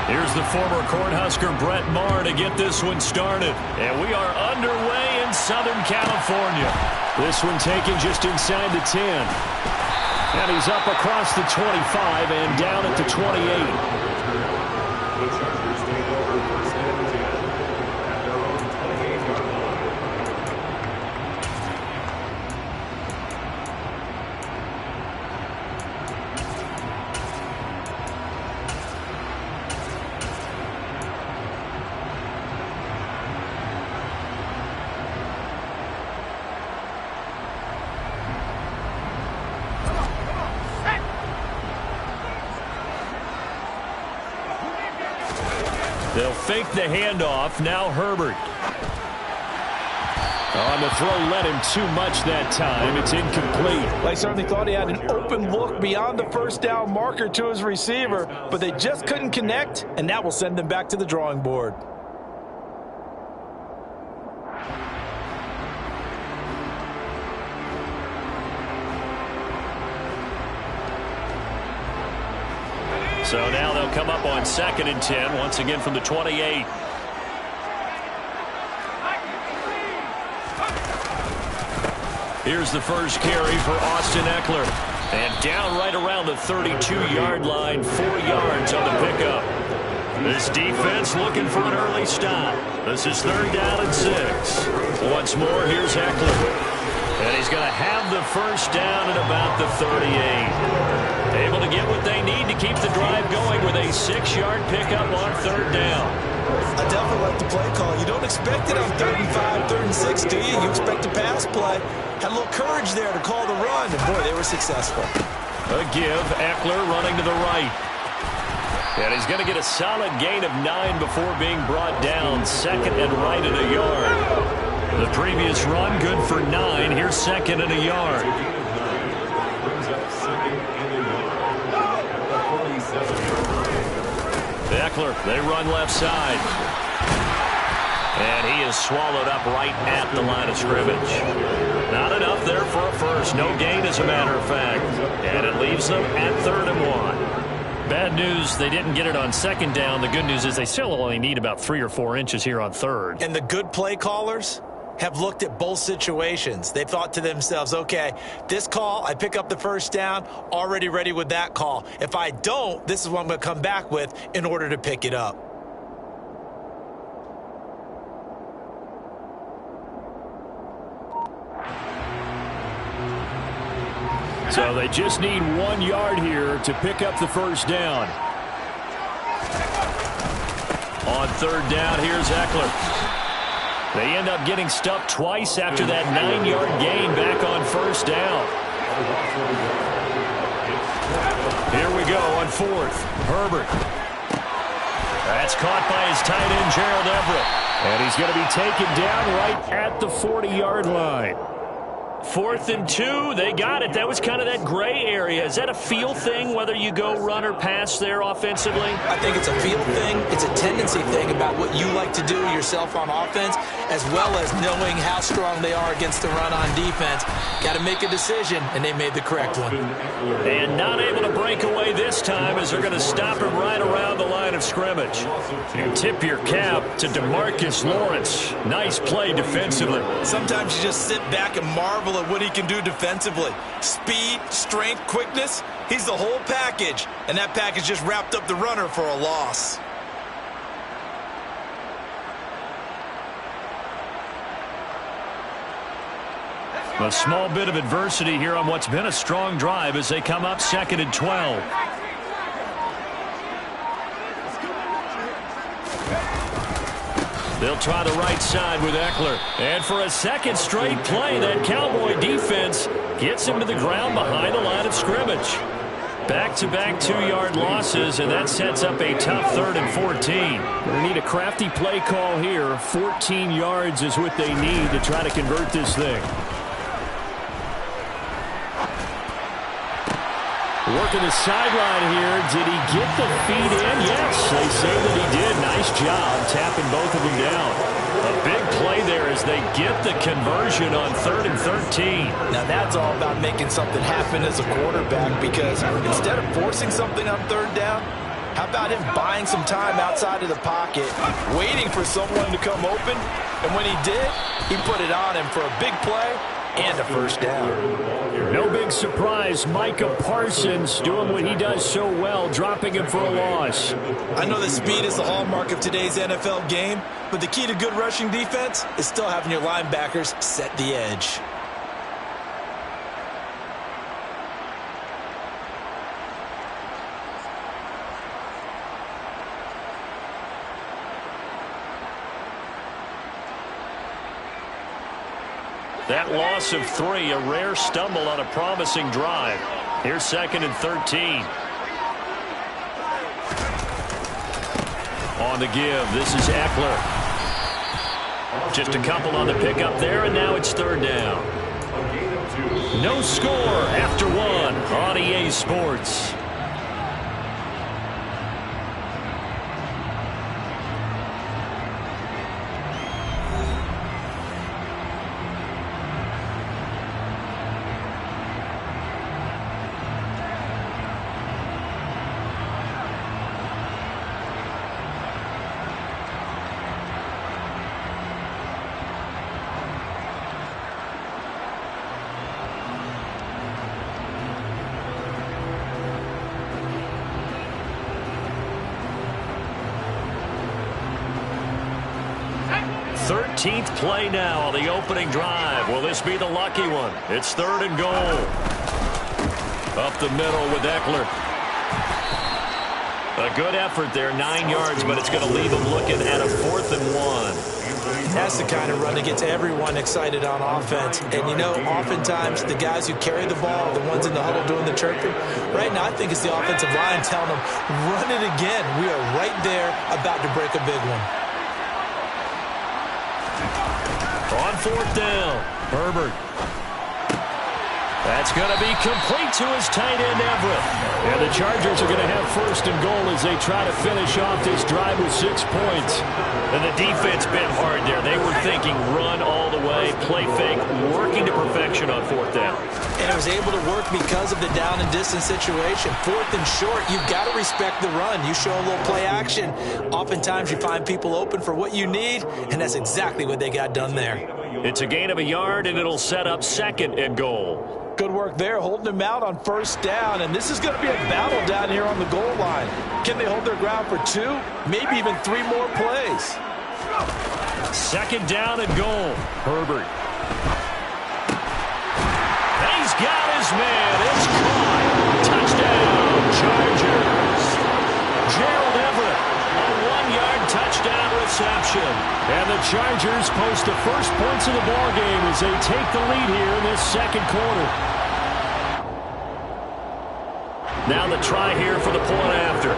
Here's the former Cornhusker Brett Maher to get this one started. And we are underway in Southern California. This one taken just inside the 10. And he's up across the 25 and down at the 28. The Chargers take over first and 10 at their own 28-yard line. They'll fake the handoff. Now Herbert. On the throw, led him too much that time. It's incomplete. They certainly thought he had an open look beyond the first down marker to his receiver, but they just couldn't connect, and that will send them back to the drawing board. So now they'll come up on 2nd and 10, once again from the 28. Here's the first carry for Austin Eckler. And down right around the 32-yard line, 4 yards on the pickup. This defense looking for an early stop. This is 3rd down and 6. Once more, here's Eckler. And he's going to have the first down at about the 38. Able to get what they need to keep the drive going with a 6-yard pickup on 3rd down. I definitely like the play call. You don't expect it on 3rd and 5, 3rd and 6, do you? You expect a pass play. Had a little courage there to call the run, and boy, they were successful. A give, Eckler running to the right. And he's going to get a solid gain of 9 before being brought down. 2nd and right at a yard. The previous run good for 9. Here's 2nd and a yard. Eckler, they run left side. And he is swallowed up right at the line of scrimmage. Not enough there for a first. No gain, as a matter of fact. And it leaves them at 3rd and 1. Bad news, they didn't get it on 2nd down. The good news is they still only need about 3 or 4 inches here on 3rd. And the good play callers have looked at both situations. They thought to themselves, okay, this call, I pick up the first down, already ready with that call. If I don't, this is what I'm going to come back with in order to pick it up. So they just need 1 yard here to pick up the first down. On 3rd down, here's Eckler. They end up getting stuffed twice after that 9-yard gain back on 1st down. Here we go on 4th. Herbert. That's caught by his tight end, Gerald Everett. And he's going to be taken down right at the 40-yard line. 4th and 2, they got it. That was kind of that gray area. Is that a feel thing, whether you go run or pass there offensively? I think it's a feel thing. It's a tendency thing about what you like to do yourself on offense, as well as knowing how strong they are against the run on defense. Got to make a decision, and they made the correct one. And not able to break away this time as they're going to stop him right around the line of scrimmage. And tip your cap to DeMarcus Lawrence. Nice play defensively. Sometimes you just sit back and marvel at what he can do defensively. Speed, strength, quickness, he's the whole package. And that package just wrapped up the runner for a loss. A small bit of adversity here on what's been a strong drive as they come up 2nd and 12. They'll try the right side with Eckler. And for a 2nd straight play, that Cowboy defense gets him to the ground behind the line of scrimmage. Back-to-back 2-yard losses, and that sets up a tough 3rd and 14. They need a crafty play call here. 14 yards is what they need to try to convert this thing. Working the sideline here. Did he get the feet in? Yes, they say that he did. Nice job tapping both of them down. A big play there as they get the conversion on 3rd and 13. Now that's all about making something happen as a quarterback, because instead of forcing something on 3rd down, how about him buying some time outside of the pocket, waiting for someone to come open, and when he did, he put it on him for a big play and a first down. No big surprise. Micah Parsons doing what he does so well, dropping him for a loss. I know that speed is the hallmark of today's NFL game, but the key to good rushing defense is still having your linebackers set the edge. That loss of 3, a rare stumble on a promising drive. Here's 2nd and 13. On the give, this is Eckler. Just a couple on the pickup there, and now it's 3rd down. No score after 1 on EA Sports. 13th play now on the opening drive. Will this be the lucky one? It's 3rd and goal. Up the middle with Eckler. A good effort there, 9 yards, but it's going to leave them looking at a 4th and 1. That's the kind of run that gets everyone excited on offense. And, you know, oftentimes the guys who carry the ball, the ones in the huddle doing the chirping, right now I think it's the offensive line telling them, run it again. We are right there about to break a big one. On 4th down, Herbert. That's going to be complete to his tight end, Everett. And the Chargers are going to have 1st and goal as they try to finish off this drive with 6 points. And the defense bit hard there. They were thinking run all the way, play fake, working to perfection on 4th down. And it was able to work because of the down and distance situation. 4th and short, you've got to respect the run. You show a little play action. Oftentimes you find people open for what you need, and that's exactly what they got done there. It's a gain of a yard, and it'll set up 2nd and goal. Good work there, holding them out on 1st down, and this is going to be a battle down here on the goal line. Can they hold their ground for 2, maybe even 3 more plays? 2nd down and goal. Herbert. He's got his man. It's caught. Touchdown, Chargers. Gerald Everett, a 1-yard touchdown reception. And the Chargers post the first points of the ballgame as they take the lead here in this 2nd quarter. Now the try here for the point after.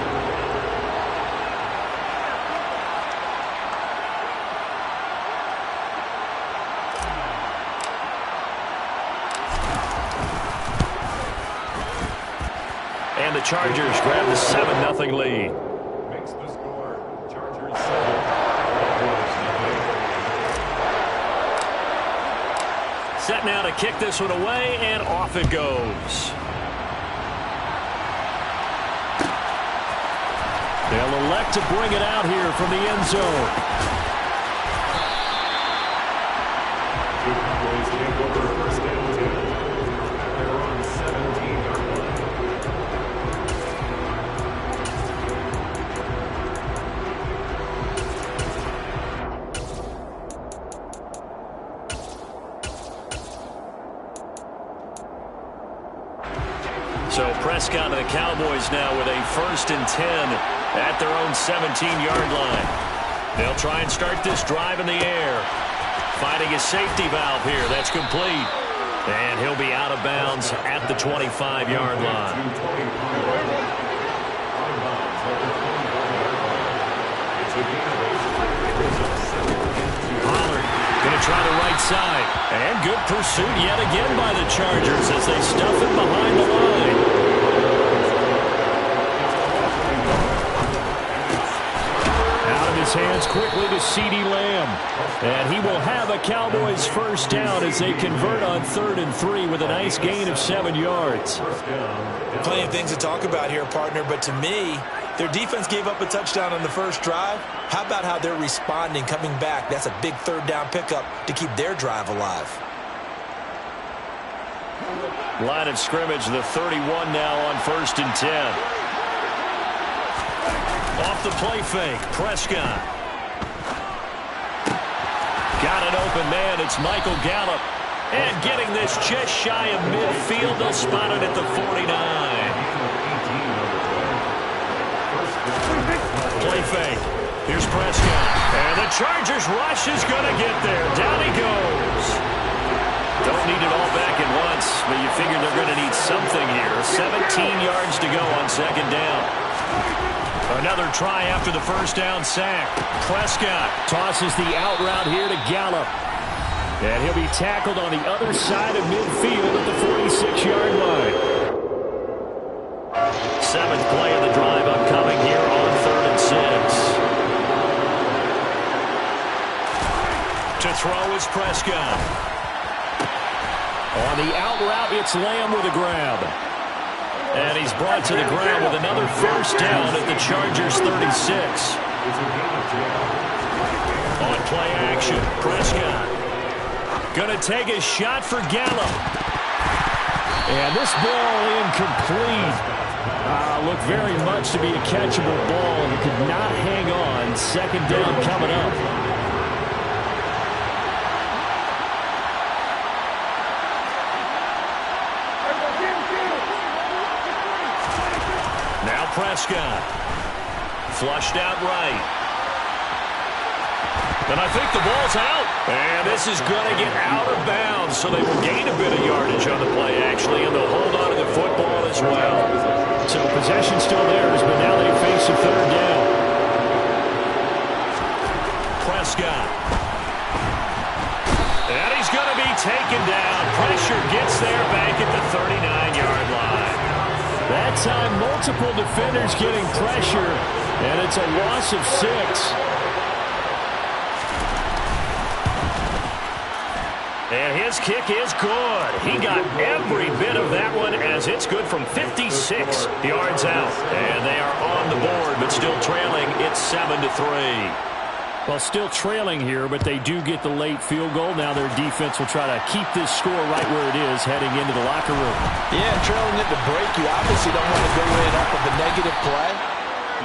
And the Chargers grab the 7-0 lead. Makes the score. Chargers 7. Set now to kick this one away, and off it goes. They'll elect to bring it out here from the end zone. The Cowboys take over 1st and 10. They're on 17-yard line. So Prescott and the Cowboys now with a 1st and 10 at their own 17-yard line. They'll try and start this drive in the air. Finding his safety valve here. That's complete. And he'll be out of bounds at the 25-yard line. Pollard going to try the right side. And good pursuit yet again by the Chargers as they stuff him behind the line. Out of his hands quickly to CeeDee Lamb. And he will have a Cowboys 1st down as they convert on 3rd and 3 with a nice gain of 7 yards. Plenty of things to talk about here, partner, but to me, their defense gave up a touchdown on the first drive. How about how they're responding, coming back? That's a big 3rd down pickup to keep their drive alive. Line of scrimmage, the 31 now on 1st and 10. Off the play fake, Prescott. Got an open man, it's Michael Gallup. And getting this just shy of midfield, they'll spot it at the 49. Play fake. Here's Prescott. And the Chargers rush is going to get there. Down he goes. Don't need it all back at once, but you figure they're going to need something here. 17 yards to go on 2nd down. Another try after the 1st down sack. Prescott Tosses the out route here to Gallup. And he'll be tackled on the other side of midfield at the 46-yard line. 7th play of the drive upcoming here on 3rd and 6. To throw is Prescott. On the out route, it's Lamb with a grab. And he's brought to the ground with another 1st down at the Chargers 36. On play action, Prescott. Gonna take a shot for Gallup. And this ball incomplete. Looked very much to be a catchable ball and could not hang on. 2nd down coming up. Prescott. Flushed out right. And I think the ball's out. And this is going to get out of bounds, so they will gain a bit of yardage on the play, actually, and they'll hold on to the football as well. So possession still theirs, but now they face a third down. Prescott. And he's going to be taken down. Pressure gets there back at the 39-yard line. That time, multiple defenders getting pressure, and it's a loss of 6. And his kick is good. He got every bit of that one as it's good from 56 yards out. And they are on the board, but still trailing. It's 7-3. Well, still trailing here, but they do get the late field goal. Now their defense will try to keep this score right where it is heading into the locker room. Yeah, trailing at the break, you obviously don't want to go in up with a negative play.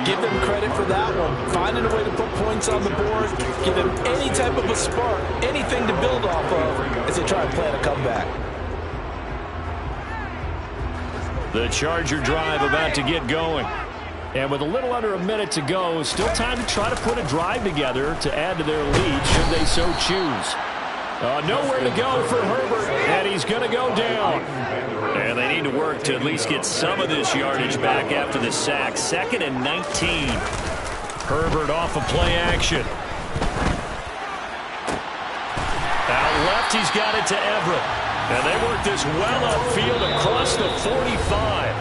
Give them credit for that one. Finding a way to put points on the board, give them any type of a spark, anything to build off of as they try and plan a comeback. The Charger drive about to get going. And with a little under a minute to go, still time to try to put a drive together to add to their lead should they so choose. Nowhere to go for Herbert, and he's going to go down. And they need to work to at least get some of this yardage back after the sack. 2nd and 19. Herbert off of play action. Out left, he's got it to Everett. And they work this well upfield across the 45.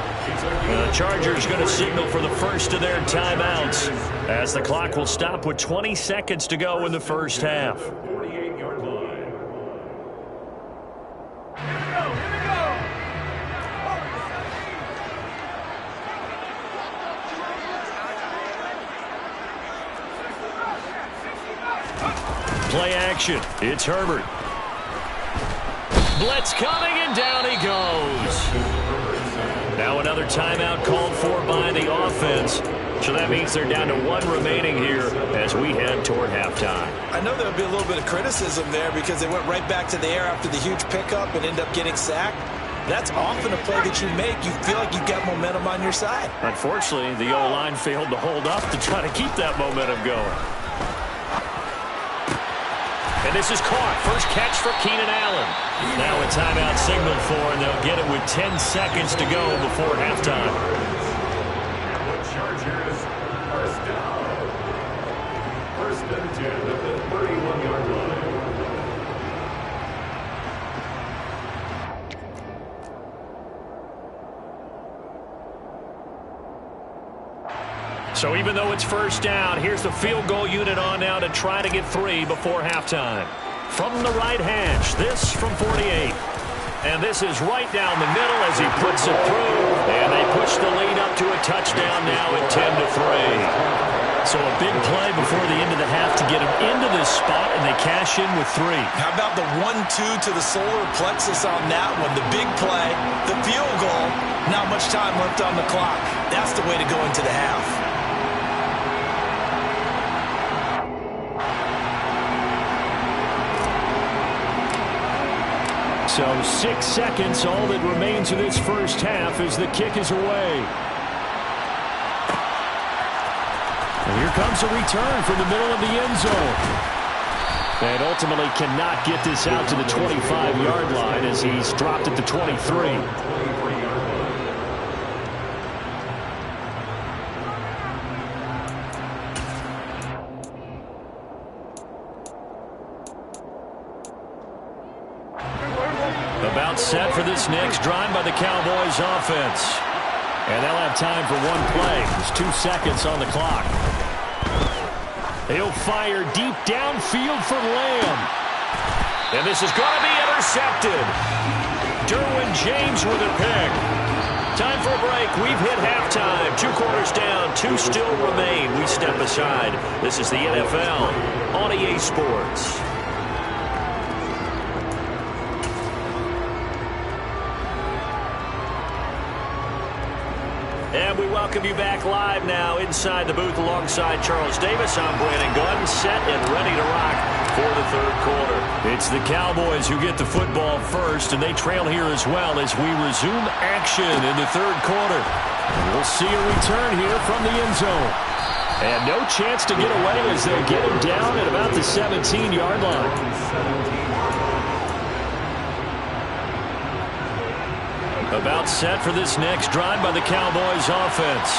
The Chargers going to signal for the first of their timeouts as the clock will stop with 20 seconds to go in the first half. 48-yard line. Play action. It's Herbert. Blitz coming, and down he goes. Now another timeout called for by the offense. So that means they're down to 1 remaining here as we head toward halftime. I know there'll be a little bit of criticism there because they went right back to the air after the huge pickup and end up getting sacked. That's often a play that you make. You feel like you've got momentum on your side. Unfortunately, the O-line failed to hold up to try to keep that momentum going. And this is caught. First catch for Keenan Allen. Now a timeout signaled for, and they'll get it with 10 seconds to go before halftime. The Chargers first down. 1st and 10 at the 31-yard line. So even though it's first down, here's the field goal unit on now to try to get 3 before halftime. From the right hash, this from 48. And this is right down the middle as he puts it through. And they push the lead up to a touchdown now at 10-3. So a big play before the end of the half to get him into this spot, and they cash in with 3. How about the 1-2 to the solar plexus on that one? The big play, the field goal, not much time left on the clock. That's the way to go into the half. So 6 seconds, all that remains of this first half as the kick is away. And here comes a return from the middle of the end zone. And ultimately cannot get this out to the 25-yard line as he's dropped at the 23. About set for this next drive by the Cowboys offense. And they'll have time for one play. There's 2 seconds on the clock. He'll fire deep downfield for Lamb. And this is going to be intercepted. Derwin James with a pick. Time for a break. We've hit halftime. 2 quarters down. 2 still remain. We step aside. This is the NFL on EA Sports. And we welcome you back live now inside the booth alongside Charles Davis. I'm Brandon Gunn, set and ready to rock for the 3rd quarter. It's the Cowboys who get the football first, and they trail here as well as we resume action in the 3rd quarter. And we'll see a return here from the end zone. And no chance to get away as they get him down at about the 17-yard line. About set for this next drive by the Cowboys offense.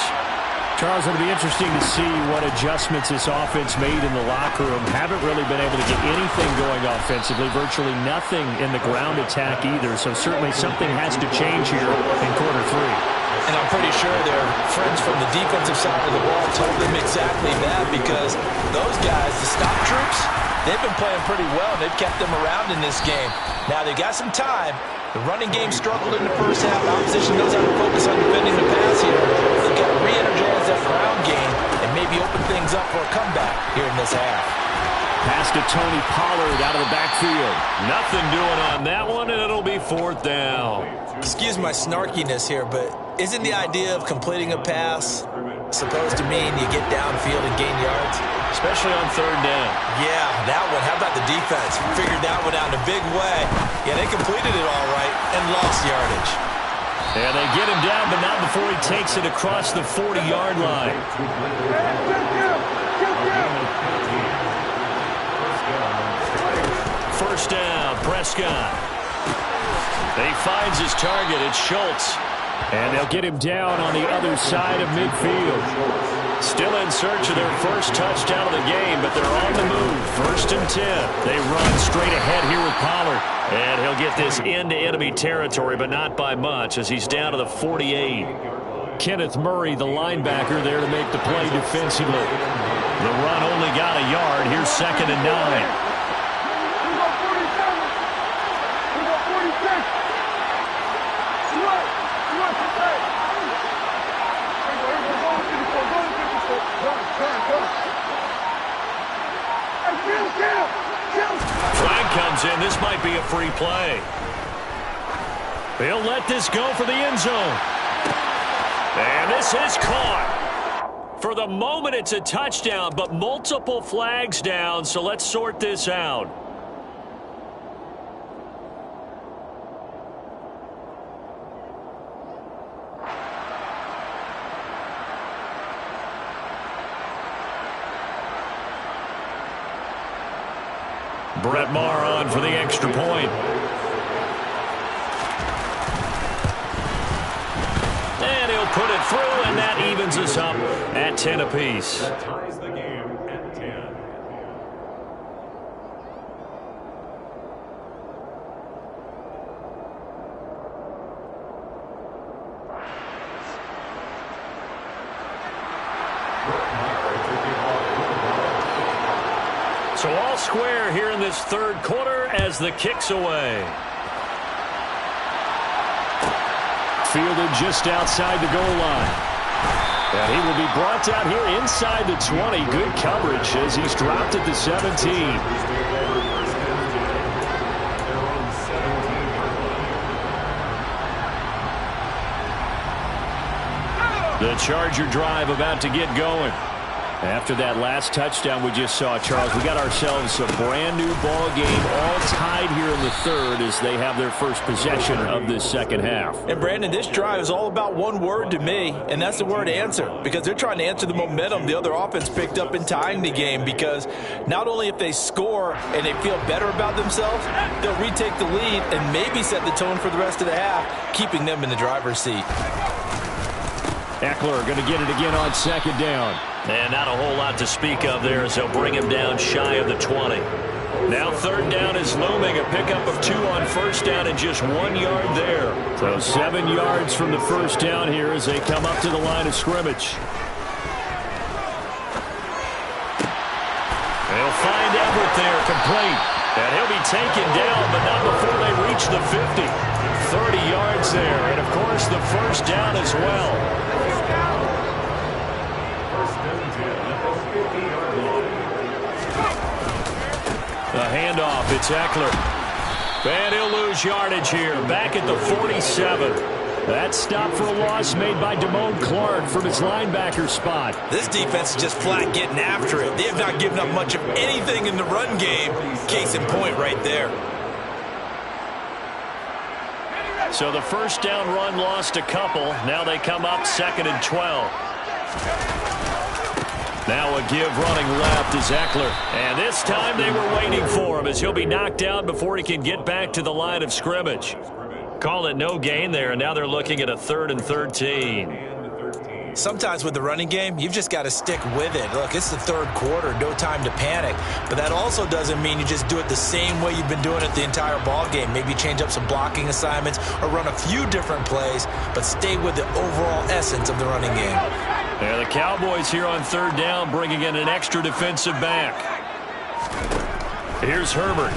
Charles, it'll be interesting to see what adjustments this offense made in the locker room. Haven't really been able to get anything going offensively. Virtually nothing in the ground attack either. So certainly something has to change here in quarter three. And I'm pretty sure their friends from the defensive side of the ball told them exactly that, because those guys, the stop troops, they've been playing pretty well. They've kept them around in this game. Now they've got some time. The running game struggled in the first half. Opposition knows how to focus on defending the pass here. They've got to re-energize that ground game and maybe open things up for a comeback here in this half. Pass to Tony Pollard out of the backfield. Nothing doing on that one, and it'll be fourth down. Excuse my snarkiness here, but isn't the idea of completing a pass supposed to mean you get downfield and gain yards? Especially on third down. Yeah, that one. How about the defense? Figured that one out in a big way. Yeah, they completed it all right and lost yardage. And they get him down, but not before he takes it across the 40-yard line. First down, Prescott. He finds his target. It's Schultz. And they'll get him down on the other side of midfield. Still in search of their first touchdown of the game, but they're on the move. First and 10. They run straight ahead here with Pollard. And he'll get this into enemy territory, but not by much, as he's down to the 48. Kenneth Murray, the linebacker, there to make the play defensively. The run only got a yard. Here's second and 9. Flag comes in. This might be a free play. He'll let this go for the end zone. And this is caught. For the moment, it's a touchdown, but multiple flags down, so let's sort this out. Brett Maher on for the extra point. And he'll put it through, and that evens us up at 10 apiece. That ties the game at 10. So all square here in this third quarter as the kick's away. Fielded just outside the goal line. And he will be brought down here inside the 20. Good coverage as he's dropped at the 17. The Charger drive about to get going. After that last touchdown we just saw, Charles, we got ourselves a brand new ball game, all tied here in the third as they have their first possession of this second half. And Brandon, this drive is all about one word to me, and that's the word answer, because they're trying to answer the momentum the other offense picked up in tying the game, because not only if they score and they feel better about themselves, they'll retake the lead and maybe set the tone for the rest of the half, keeping them in the driver's seat. Eckler going to get it again on second down. And not a whole lot to speak of there as they'll bring him down shy of the 20. Now third down is looming. A pickup of 2 on first down and just 1 yard there. So 7 yards from the first down here as they come up to the line of scrimmage. They'll find Everett there, complete. And he'll be taken down, but not before they reach the 50. 30 yards there, and of course the first down as well. The handoff, it's Eckler. And he'll lose yardage here, back at the 47. That stop for a loss made by Damone Clark from his linebacker spot. This defense is just flat getting after it. They have not given up much of anything in the run game. Case in point right there. So the first down run lost a couple. Now they come up 2nd and 12. Now a give running left is Eckler. And this time they were waiting for him as he'll be knocked down before he can get back to the line of scrimmage. Call it no gain there, and now they're looking at a 3rd and 13. Sometimes with the running game, you've just got to stick with it. Look, it's the 3rd quarter, no time to panic. But that also doesn't mean you just do it the same way you've been doing it the entire ball game. Maybe change up some blocking assignments or run a few different plays, but stay with the overall essence of the running game. Yeah, the Cowboys here on 3rd down, bringing in an extra defensive back. Here's Herbert.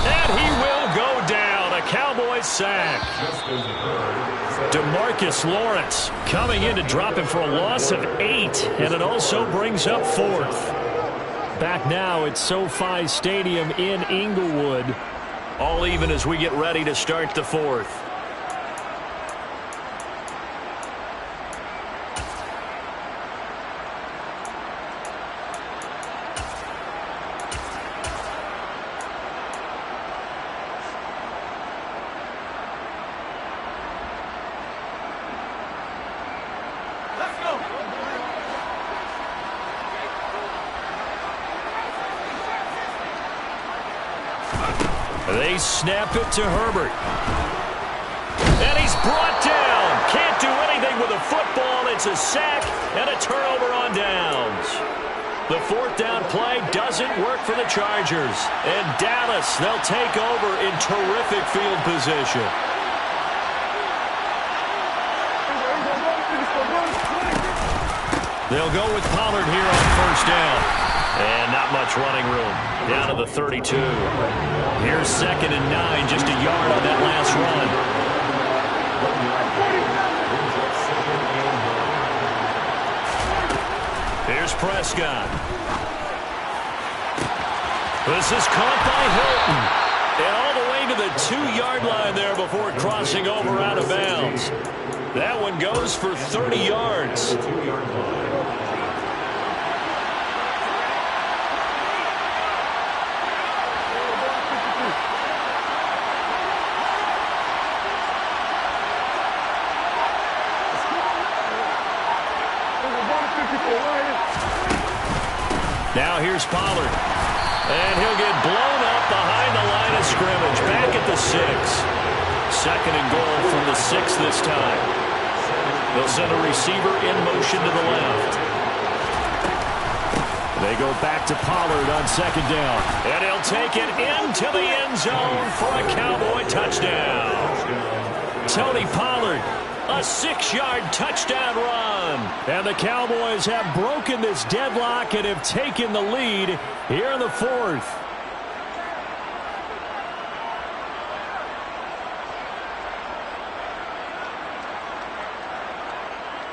And he will go down. A Cowboys sack. DeMarcus Lawrence coming in to drop him for a loss of 8, and it also brings up 4th. Back now at SoFi Stadium in Inglewood. All even as we get ready to start the 4th. They snap it to Herbert. And he's brought down. Can't do anything with a football. It's a sack and a turnover on downs. The 4th down play doesn't work for the Chargers. And Dallas, they'll take over in terrific field position. They'll go with Pollard here on 1st down. And not much running room. Down to the 32. Here's 2nd and 9, just a yard on that last run. Here's Prescott. This is caught by Hilton. And all the way to the 2-yard line there before crossing over out of bounds. That one goes for 30 yards. Now here's Pollard. And he'll get blown up behind the line of scrimmage. Back at the 6. 2nd and goal from the 6 this time. They'll send a receiver in motion to the left. They go back to Pollard on 2nd down. And he'll take it into the end zone for a Cowboy touchdown. Tony Pollard. A 6-yard touchdown run. And the Cowboys have broken this deadlock and have taken the lead here in the 4th.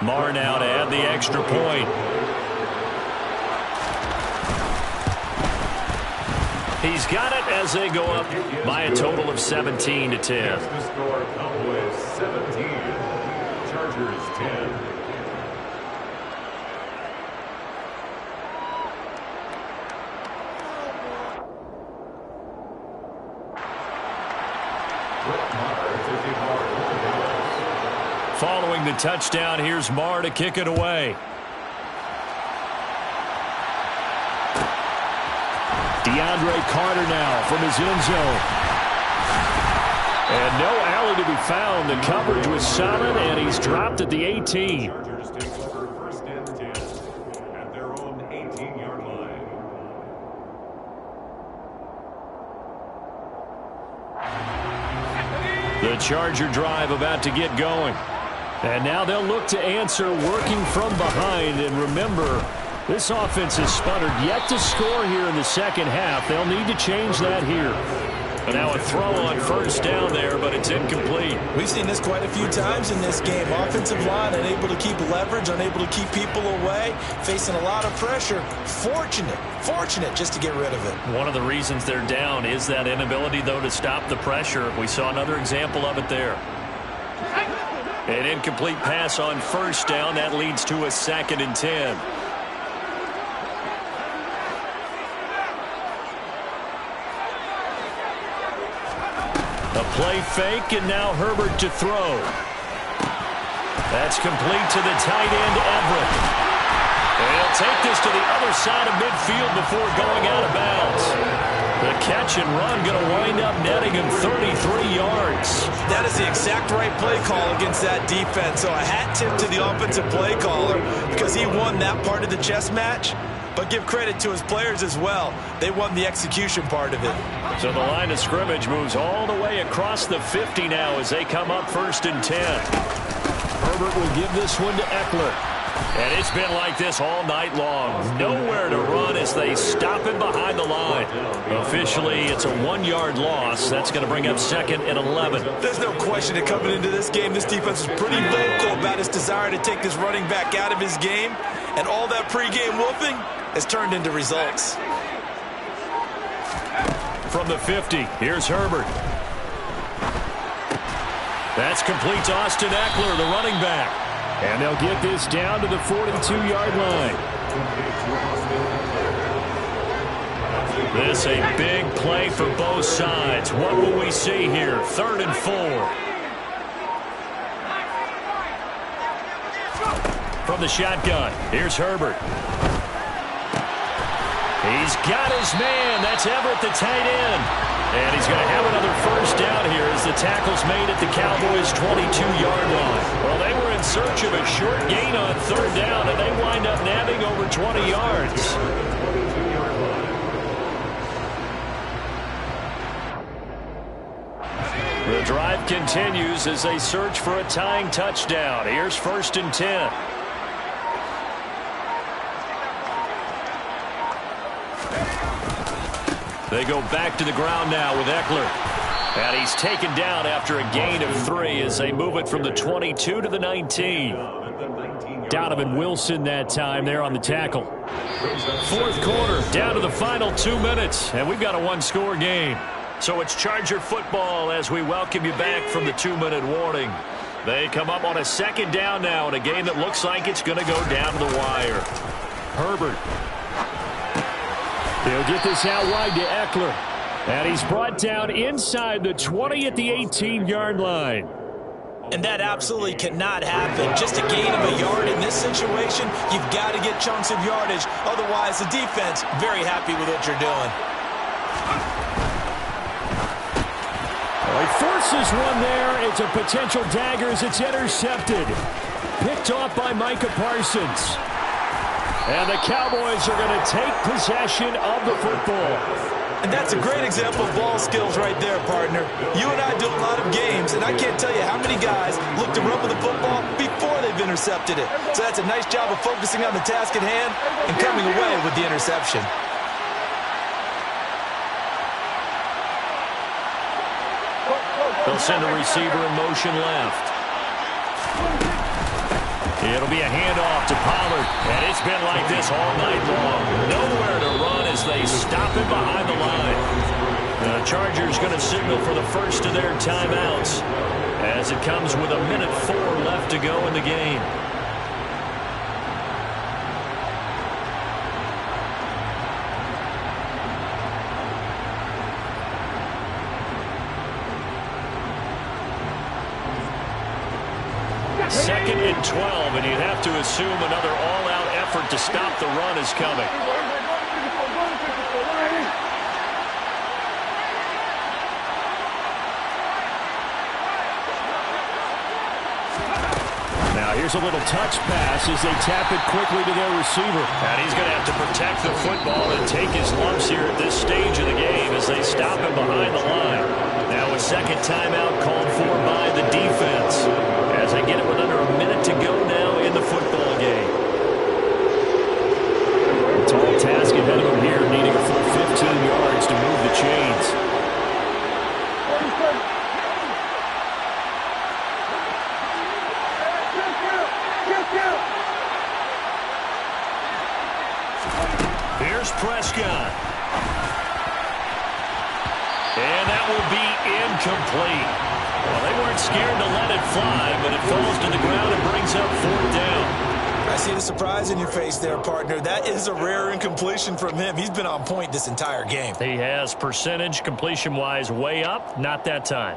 Marr now to add the extra point. He's got it as they go up by a total of 17-10. The score, Cowboys 17, Chargers 10. Following the touchdown, here's Marr to kick it away. DeAndre Carter now from his end zone. And no alley to be found. The coverage was solid, and he's dropped at the 18. Chargers take over 1st and 10 at their own 18-yard line. The Charger drive about to get going. And now they'll look to answer working from behind. And remember, this offense has sputtered yet to score here in the 2nd half. They'll need to change that here. And now a throw on 1st down there, but it's incomplete. We've seen this quite a few times in this game. Offensive line unable to keep leverage, unable to keep people away, facing a lot of pressure. Fortunate just to get rid of it. One of the reasons they're down is that inability, though, to stop the pressure. We saw another example of it there. An incomplete pass on 1st down. That leads to a 2nd and 10. A play fake, and now Herbert to throw. That's complete to the tight end, Everett. And he'll take this to the other side of midfield before going out of bounds. The catch and run going to wind up netting him 33 yards. That is the exact right play call against that defense. So a hat tip to the offensive play caller because he won that part of the chess match. But give credit to his players as well. They won the execution part of it. So the line of scrimmage moves all the way across the 50 now as they come up 1st and 10. Herbert will give this one to Eckler. And it's been like this all night long. Nowhere to run as they stop him behind the line. Officially, it's a 1-yard loss. That's going to bring up 2nd and 11. There's no question that coming into this game, this defense was pretty vocal about its desire to take this running back out of his game. And all that pregame wolfing has turned into results. From the 50, here's Herbert. That's complete to Austin Eckler, the running back. And they'll get this down to the 42-yard line. This a big play for both sides. What will we see here? 3rd and 4. From the shotgun, here's Herbert. He's got his man. That's Everett, the tight end. And he's going to have another 1st down here as the tackle's made at the Cowboys' 22-yard line. Well, they were in search of a short gain on 3rd down, and they wind up nabbing over 20 yards. The drive continues as they search for a tying touchdown. Here's 1st and 10. They go back to the ground now with Eckler. And he's taken down after a gain of 3 as they move it from the 22 to the 19. Donovan Wilson that time there on the tackle. 4th quarter, down to the final 2 minutes, and we've got a 1-score game. So it's Charger football as we welcome you back from the 2-minute warning. They come up on a 2nd down now in a game that looks like it's going to go down to the wire. Herbert. He'll get this out wide to Eckler. And he's brought down inside the 20 at the 18-yard line. And that absolutely cannot happen. Just a gain of a yard in this situation, you've got to get chunks of yardage. Otherwise, the defense, very happy with what you're doing. He forces one there. It's a potential dagger as it's intercepted. Picked off by Micah Parsons. And the Cowboys are going to take possession of the football. And that's a great example of ball skills right there, partner. You and I do a lot of games, and I can't tell you how many guys look to run with the football before they've intercepted it. So that's a nice job of focusing on the task at hand and coming away with the interception. They'll send a receiver in motion left. It'll be a handoff to Pollard, and it's been like this all night long. Nowhere to run as they stop him behind the line. The Chargers going to signal for the first of their timeouts as it comes with 1:04 left to go in the game. Second and 12, and you'd have to assume another all-out effort to stop the run is coming. Now here's a little touch pass as they tap it quickly to their receiver. And he's going to have to protect the football and take his lumps here at this stage of the game as they stop him behind the line. Now a 2nd timeout called for by the defense as they get it with under a minute to go now in the football game. A tall task ahead of him here, needing a full 15 yards to move the chains. Here's Prescott. And that will be incomplete. Well, they weren't scared to let it fly, but it falls to the ground and brings up 4th down. I see the surprise in your face there, partner. That is a rare incompletion from him. He's been on point this entire game. He has percentage completion-wise way up. Not that time.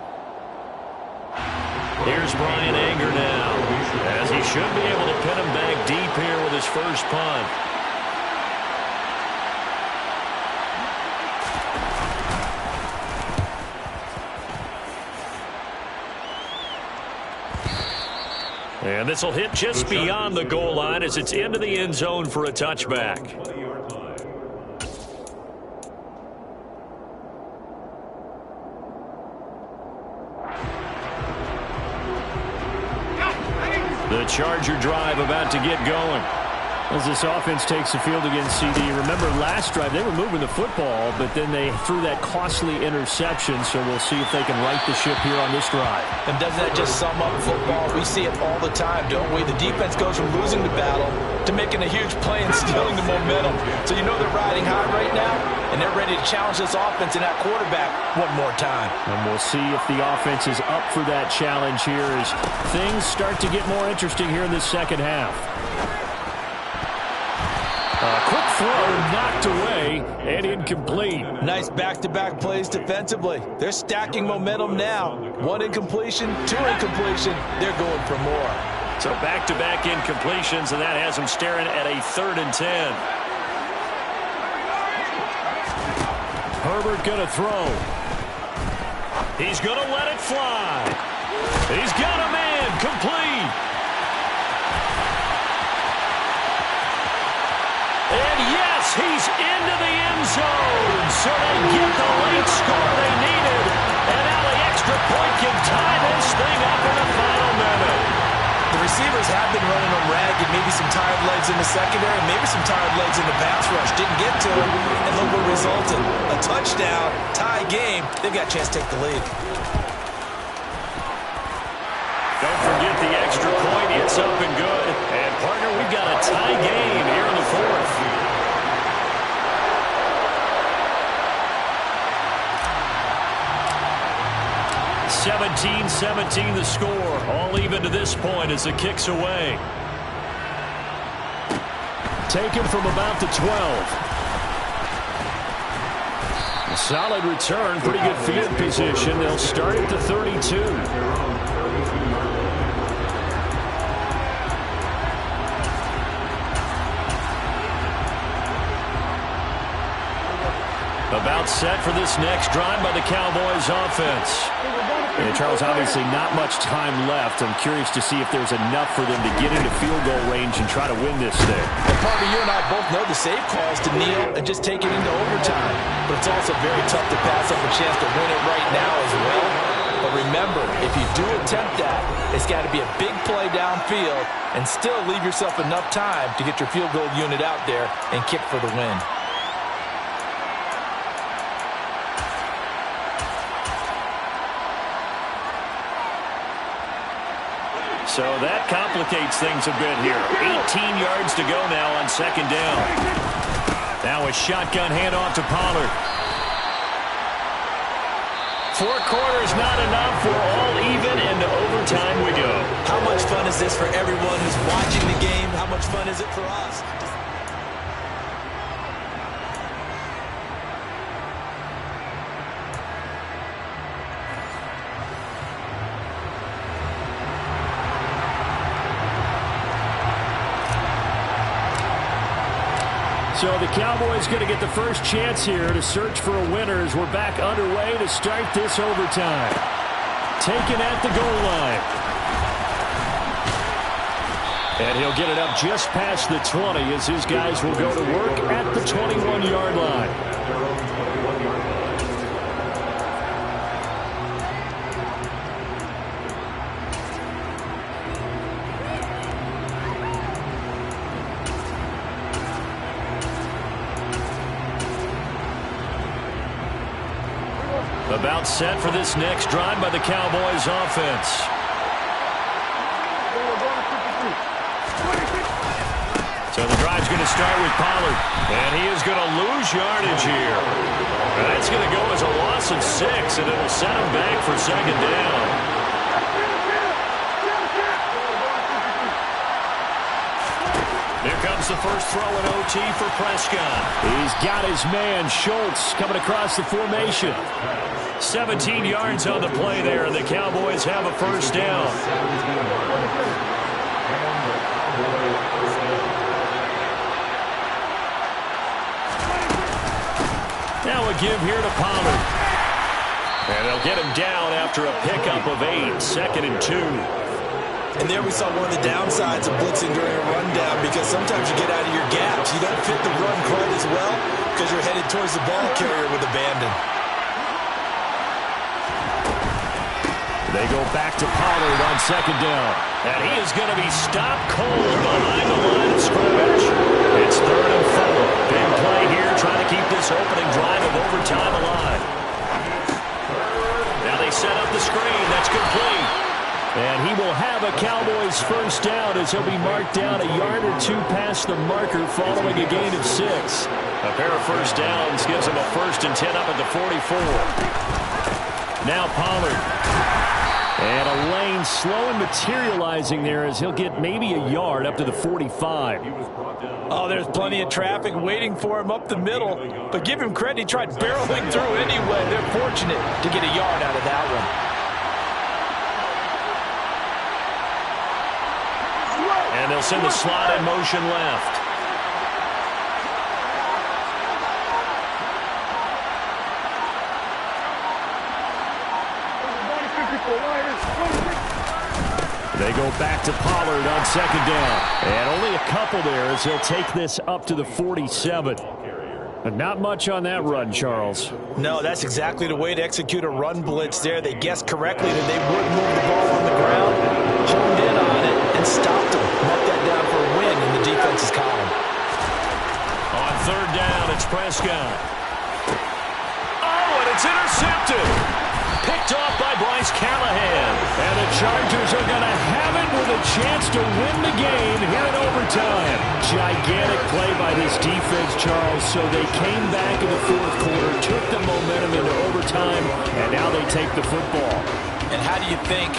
Here's Bryan Anger now, as he should be able to pin him back deep here with his first punt. And this will hit just beyond the goal line as it's into the end zone for a touchback. The Charger drive about to get going. As this offense takes the field against CD, remember last drive they were moving the football, but then they threw that costly interception, so we'll see if they can right the ship here on this drive. And doesn't that just sum up football? We see it all the time, don't we? The defense goes from losing the battle to making a huge play and stealing the momentum. So you know they're riding high right now, and they're ready to challenge this offense and that quarterback one more time. And we'll see if the offense is up for that challenge here as things start to get more interesting here in the second half. Quick throw knocked away and incomplete. Nice back-to-back plays defensively. They're stacking momentum now. One incompletion, two incompletion. They're going for more. So back-to-back incompletions, and that has them staring at a 3rd and 10. Herbert going to throw. He's going to let it fly. He's got a man complete. And yes, he's into the end zone. So they get the late score they needed. And now the extra point can tie this thing up in the final minute. The receivers have been running them ragged, maybe some tired legs in the secondary, maybe some tired legs in the pass rush. Didn't get to him, and look what resulted. A touchdown, tie game. They've got a chance to take the lead. Don't forget the extra point. It's up and good. And, partner, we've got a tie game here in the 4th. (17-17) the score. All even to this point as the kick's away. Taken from about the 12. A solid return, pretty good field position. They'll start at the 32. About set for this next drive by the Cowboys offense. And Charles, obviously not much time left. I'm curious to see if there's enough for them to get into field goal range and try to win this thing. And partner, you and I both know the save calls to kneel and just take it into overtime. But it's also very tough to pass up a chance to win it right now as well. But remember, if you do attempt that, it's got to be a big play downfield and still leave yourself enough time to get your field goal unit out there and kick for the win. So that complicates things a bit here. 18 yards to go now on 2nd down. Now a shotgun handoff to Pollard. 4 quarters not enough. We're all even, and to overtime we go. How much fun is this for everyone who's watching the game? How much fun is it for us? So the Cowboys going to get the first chance here to search for a winner as we're back underway to start this overtime. Taken at the goal line. And he'll get it up just past the 20 as his guys will go to work at the 21-yard line. About set for this next drive by the Cowboys offense. So the drive's going to start with Pollard. And he is going to lose yardage here. And that's going to go as a loss of 6, and it'll set him back for 2nd down. comes the first throw in OT for Prescott. He's got his man, Schultz, coming across the formation. 17 yards on the play there, and the Cowboys have a first down. Now a give here to Pollard. And they'll get him down after a pickup of 8, 2nd and 2. And there we saw one of the downsides of blitzing during a rundown, because sometimes you get out of your gaps. You don't fit the run quite as well because you're headed towards the ball carrier with abandon. They go back to Pollard on 2nd down. And he is going to be stopped cold behind the line of scrimmage. It's 3rd and 4. Big play here, trying to keep this opening drive of overtime alive. Now they set up the screen. That's complete. And he will have a Cowboys first down as he'll be marked down a yard or 2 past the marker following a gain of 6. A pair of first downs gives him a 1st and 10 up at the 44. Now Pollard. And a lane slow and materializing there as he'll get maybe a yard up to the 45. Oh, there's plenty of traffic waiting for him up the middle. But give him credit, he tried barreling through anyway. They're fortunate to get a yard out of that one. And they'll send the slot in motion left. They go back to Pollard on 2nd down. And only a couple there as he'll take this up to the 47. But not much on that run, Charles. No, that's exactly the way to execute a run blitz there. They guessed correctly that they would move the ball on the ground, honed in on it, and stopped them. Marked that down for a win in the defense's column. On 3rd down, it's Prescott. Oh, and it's intercepted. Picked off by Bryce Callahan. And the Chargers are going to have it with a chance to win the game here in overtime. Gigantic play by this defense, Charles. So they came back in the 4th quarter, took the momentum into overtime, and now they take the football. And how do you think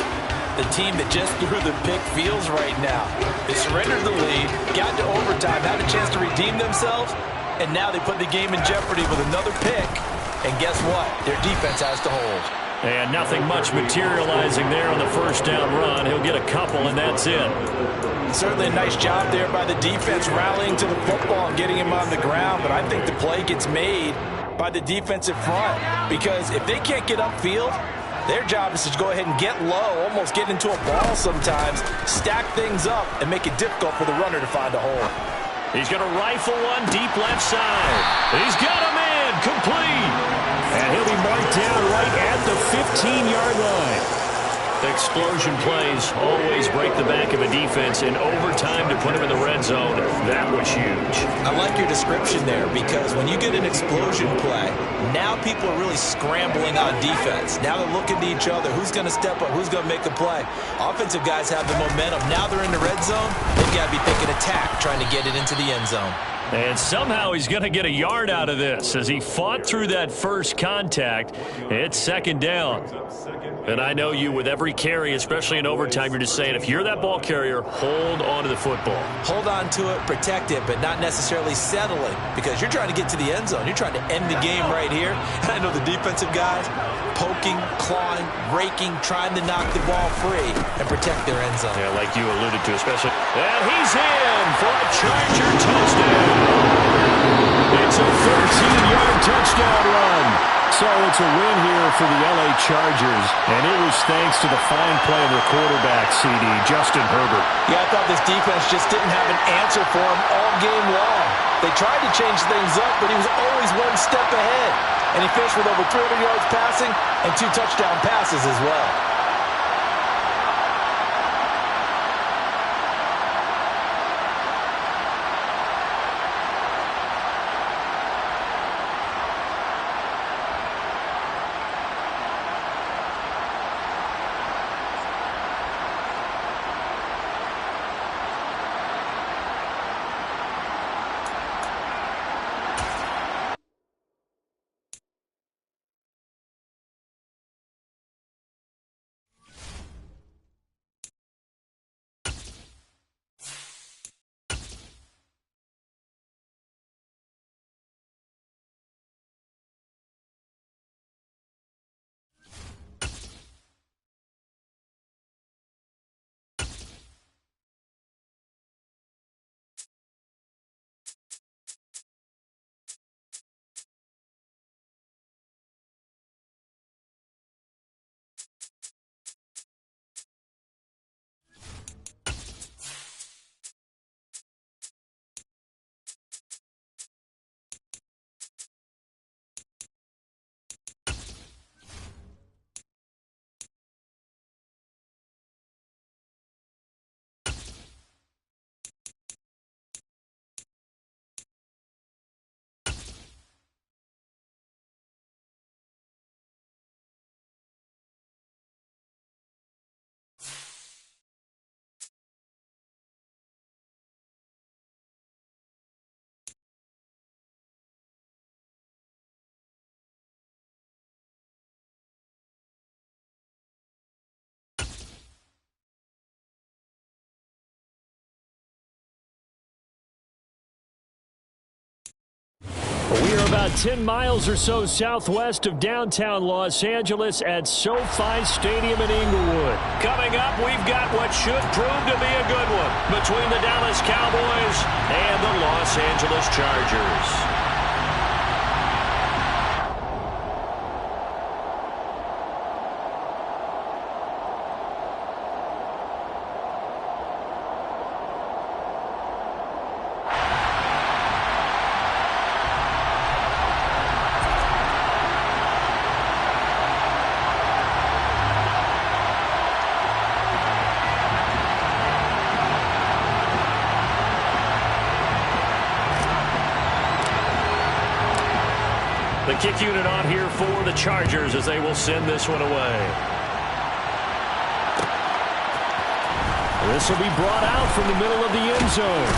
the team that just threw the pick feels right now? They surrendered the lead, got to overtime, had a chance to redeem themselves, and now they put the game in jeopardy with another pick. And guess what? Their defense has to hold. And nothing much materializing there on the first down run. He'll get a couple, and that's it. Certainly a nice job there by the defense rallying to the football and getting him on the ground, but I think the play gets made by the defensive front, because if they can't get upfield, their job is to go ahead and get low, almost get into a ball sometimes, stack things up, and make it difficult for the runner to find a hole. He's going to rifle one deep left side. He's got a man, complete. And he'll be marked down right at the 15-yard line. Explosion plays always break the back of a defense. In overtime to put him in the red zone, that was huge. I like your description there, because when you get an explosion play, now people are really scrambling on defense. Now they're looking to each other. Who's going to step up? Who's going to make a play? Offensive guys have the momentum. Now they're in the red zone. They've got to be thinking attack, trying to get it into the end zone. And somehow he's going to get a yard out of this as he fought through that first contact. It's 2nd down. And I know you, with every carry, especially in overtime, you're just saying, if you're that ball carrier, hold on to the football. Hold on to it, protect it, but not necessarily settling, because you're trying to get to the end zone. You're trying to end the game right here. And I know the defensive guys poking, clawing, raking, trying to knock the ball free and protect their end zone. Yeah, like you alluded to, especially. And he's in for a Charger touchdown. It's a 13-yard touchdown run. So it's a win here for the L.A. Chargers, and it was thanks to the fine play of their quarterback, CD, Justin Herbert. Yeah, I thought this defense just didn't have an answer for him all game long. They tried to change things up, but he was always one step ahead. And he finished with over 300 yards passing and 2 touchdown passes as well. We are about 10 miles or so southwest of downtown Los Angeles at SoFi Stadium in Inglewood. Coming up, we've got what should prove to be a good one between the Dallas Cowboys and the Los Angeles Chargers. The kick unit on here for the Chargers as they will send this one away. This will be brought out from the middle of the end zone.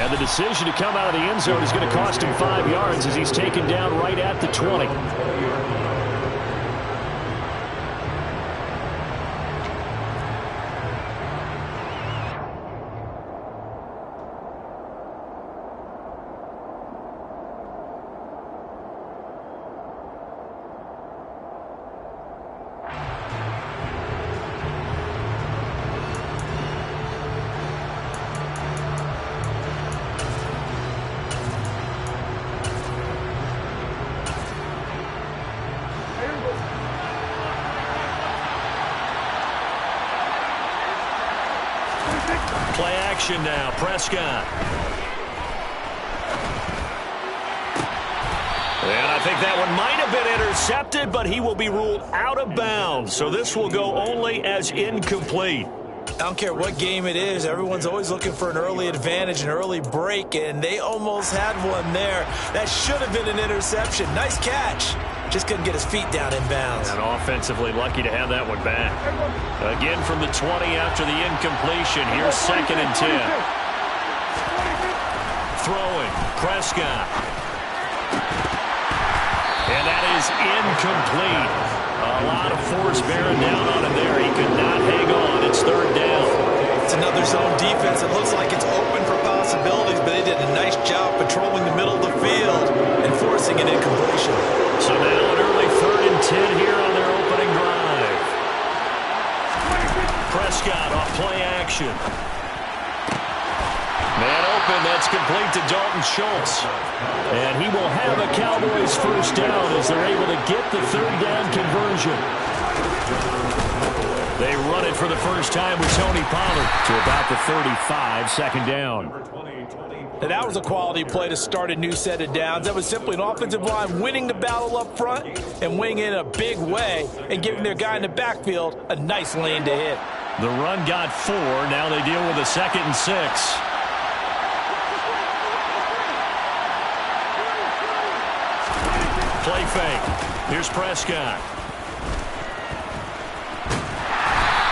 And the decision to come out of the end zone is going to cost him 5 yards as he's taken down right at the 20. Play action now. Prescott. And I think that one might have been intercepted, but he will be ruled out of bounds. So this will go only as incomplete. I don't care what game it is. Everyone's always looking for an early advantage, an early break, and they almost had one there. That should have been an interception. Nice catch. Just couldn't get his feet down in bounds. And offensively lucky to have that one back. Again from the 20 after the incompletion. Here's 2nd and 10. Throwing. Prescott. And that is incomplete. A lot of force bearing down on him there. He could not hang on. It's 3rd down. It's another zone defense. It looks like it's open for possibilities, but they did a nice job patrolling the middle of the field and forcing an incompletion. So now an early 3rd and 10 here on their opening drive. Prescott off play action. Man open, that's complete to Dalton Schultz. And he will have a Cowboys first down as they're able to get the 3rd down conversion. They run it for the first time with Tony Pollard to about the 35, 2nd down. And that was a quality play to start a new set of downs. That was simply an offensive line winning the battle up front and winning it in a big way and giving their guy in the backfield a nice lane to hit. The run got 4. Now they deal with a 2nd and 6. Play fake. Here's Prescott.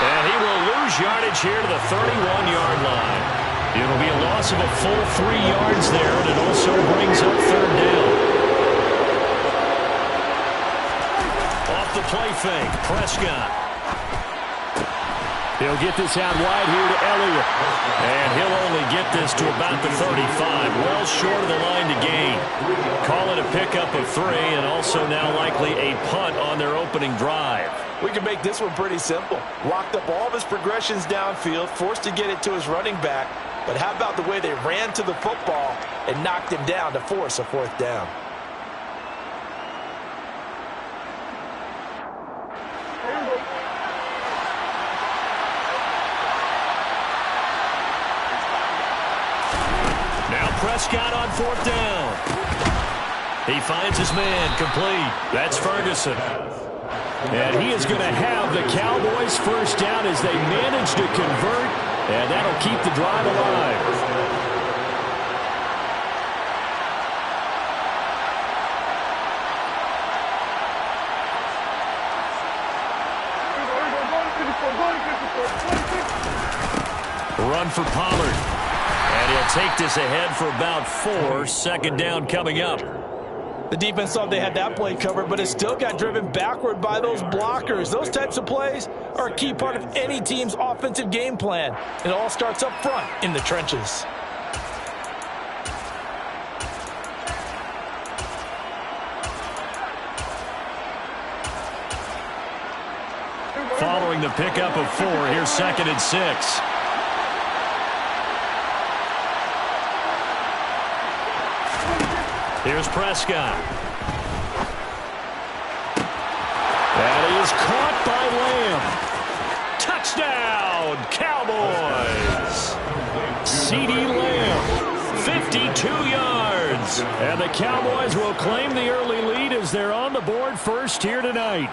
And he will lose yardage here to the 31-yard line. It'll be a loss of a full 3 yards there, and it also brings up 3rd down. Off the play fake, Prescott. He'll get this out wide here to Elliott. And he'll only get this to about the 35, well short of the line to gain. Call it a pickup of 3, and also now likely a punt on their opening drive. We can make this one pretty simple. Locked up all of his progressions downfield, forced to get it to his running back. But how about the way they ran to the football and knocked him down to force a 4th down? Now Prescott on 4th down. He finds his man complete. That's Ferguson. And he is going to have the Cowboys first down as they manage to convert, and that'll keep the drive alive. Run for Pollard. And he'll take this ahead for about 4. 2nd down coming up. The defense thought they had that play covered, but it still got driven backward by those blockers. Those types of plays are a key part of any team's offensive game plan. It all starts up front in the trenches. following the pickup of 4. Here's 2nd and 6. Here's Prescott. That is caught by Lamb. Touchdown, Cowboys. CeeDee Lamb, 52 yards. And the Cowboys will claim the early lead as they're on the board first here tonight.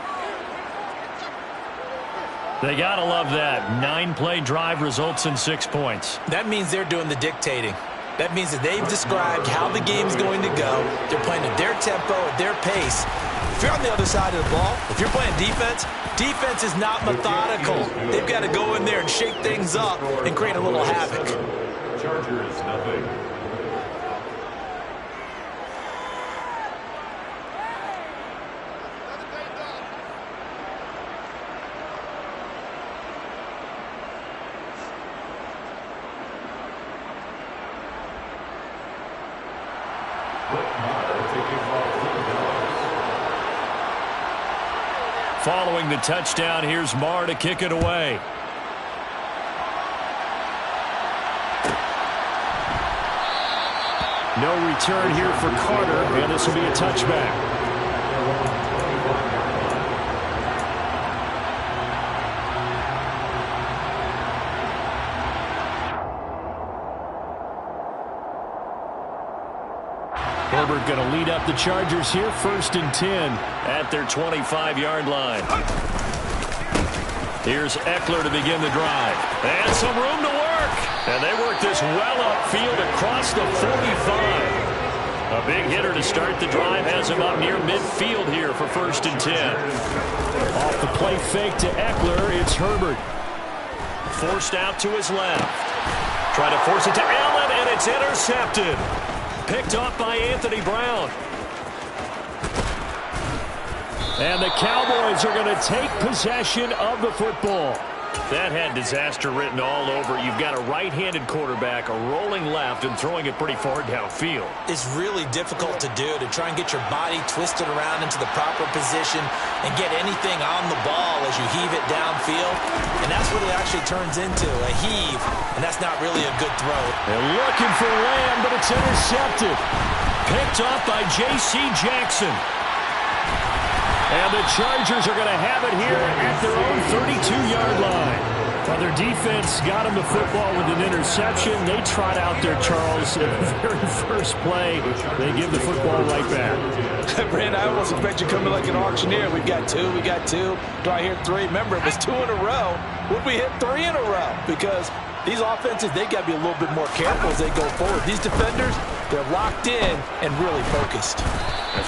They got to love that. 9-play drive results in 6 points. That means they're doing the dictating. That means that they've described how the game's going to go. They're playing at their tempo, at their pace. If you're on the other side of the ball, if you're playing defense, defense is not methodical. They've got to go in there and shake things up and create a little havoc. Chargers, nothing. Following the touchdown, here's Marr to kick it away. No return here for Carter, and this will be a touchback. Herbert going to lead up the Chargers here, 1st and 10 at their 25-yard line. Here's Eckler to begin the drive. And some room to work. And they work this well upfield across the 45. A big hitter to start the drive has him up near midfield here for 1st and 10. Off the play fake to Eckler, it's Herbert. Forced out to his left. Try to force it to Allen, and it's intercepted. Picked off by Anthony Brown. And the Cowboys are going to take possession of the football. That had disaster written all over it. You've got a right-handed quarterback, a rolling left, and throwing it pretty far downfield. It's really difficult to do, to try and get your body twisted around into the proper position and get anything on the ball as you heave it downfield. And that's what it actually turns into, a heave. And that's not really a good throw. They're looking for Lamb, but it's intercepted. Picked off by J.C. Jackson. And the Chargers are going to have it here at their own 32-yard line. Well, their defense got them the football with an interception. They trot out there, Charles, at the very first play. They give the football right back. Brand, I almost expect you coming like an auctioneer. We got two. Do I hear 3? Remember, it was 2 in a row. Would we hit 3 in a row? Because these offenses, they got to be a little bit more careful as they go forward. These defenders, they're locked in and really focused.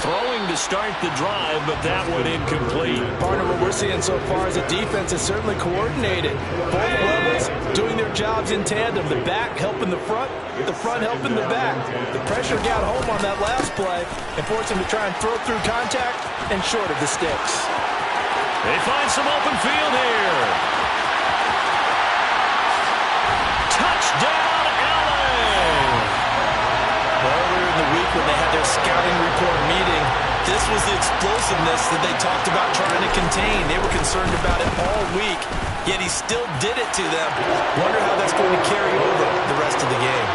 Throwing to start the drive, but that one incomplete. Partner, what we're seeing so far is the defense is certainly coordinated. Both levels doing their jobs in tandem. The back helping the front helping the back. The pressure got home on that last play and forced him to try and throw through contact and short of the sticks. They find some open field here. Touchdown, Allen! Earlier in the week when they had their scouting report meeting, this was the explosiveness that they talked about trying to contain. They were concerned about it all week, yet he still did it to them. Wonder how that's going to carry over the rest of the game.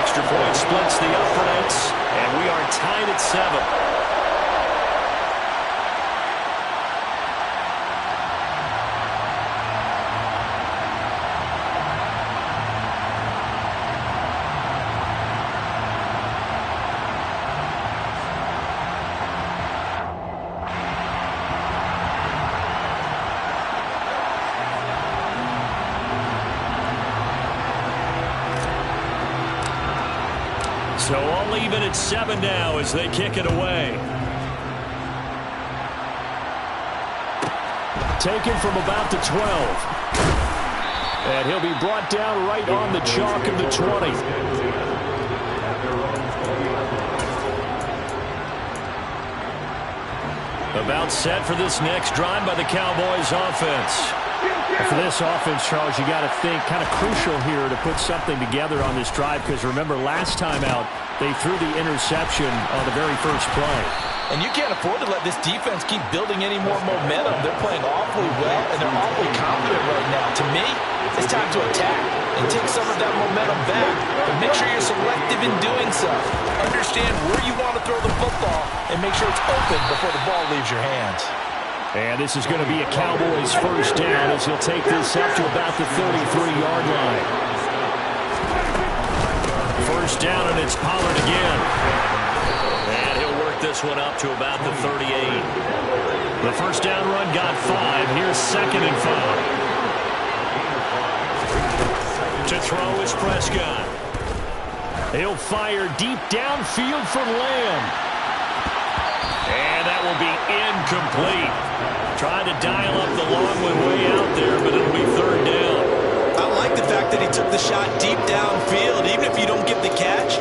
Extra point splits the uprights, and we are tied at 7. So all even at 7 now as they kick it away. Taken from about the 12. And he'll be brought down right on the chalk of the 20. About set for this next drive by the Cowboys offense. For this offense, Charles, you got to think kind of crucial here to put something together on this drive, because remember last time out they threw the interception on the very first play. And you can't afford to let this defense keep building any more momentum. They're playing awfully well, and they're awfully confident right now. To me, it's time to attack and take some of that momentum back. But make sure you're selective in doing so. Understand where you want to throw the football and make sure it's open before the ball leaves your hands. And this is going to be a Cowboys first down as he'll take this up to about the 33-yard line. First down, and it's Pollard again. And he'll work this one up to about the 38. The first down run got 5. Here's 2nd and 5. To throw is Prescott. He'll fire deep downfield for Lamb. And that will be incomplete. Trying to dial up the long one way out there, but it'll be 3rd down. I like the fact that he took the shot deep downfield. Even if you don't get the catch,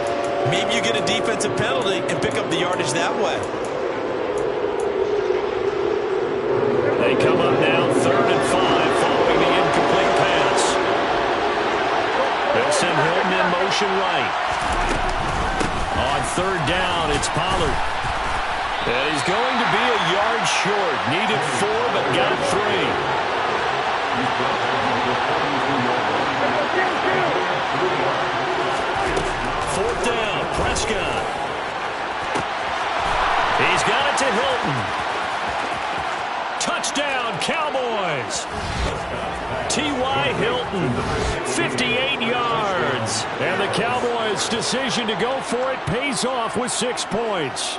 maybe you get a defensive penalty and pick up the yardage that way. They come up now 3rd and 5 following the incomplete pass. They'll send Hilton in motion right. On 3rd down, it's Pollard. And he's going to be a yard short. Needed 4, but got 3. 4th down, Prescott. He's got it to Hilton. Touchdown, Cowboys. T.Y. Hilton, 58 yards. And the Cowboys' decision to go for it pays off with 6 points.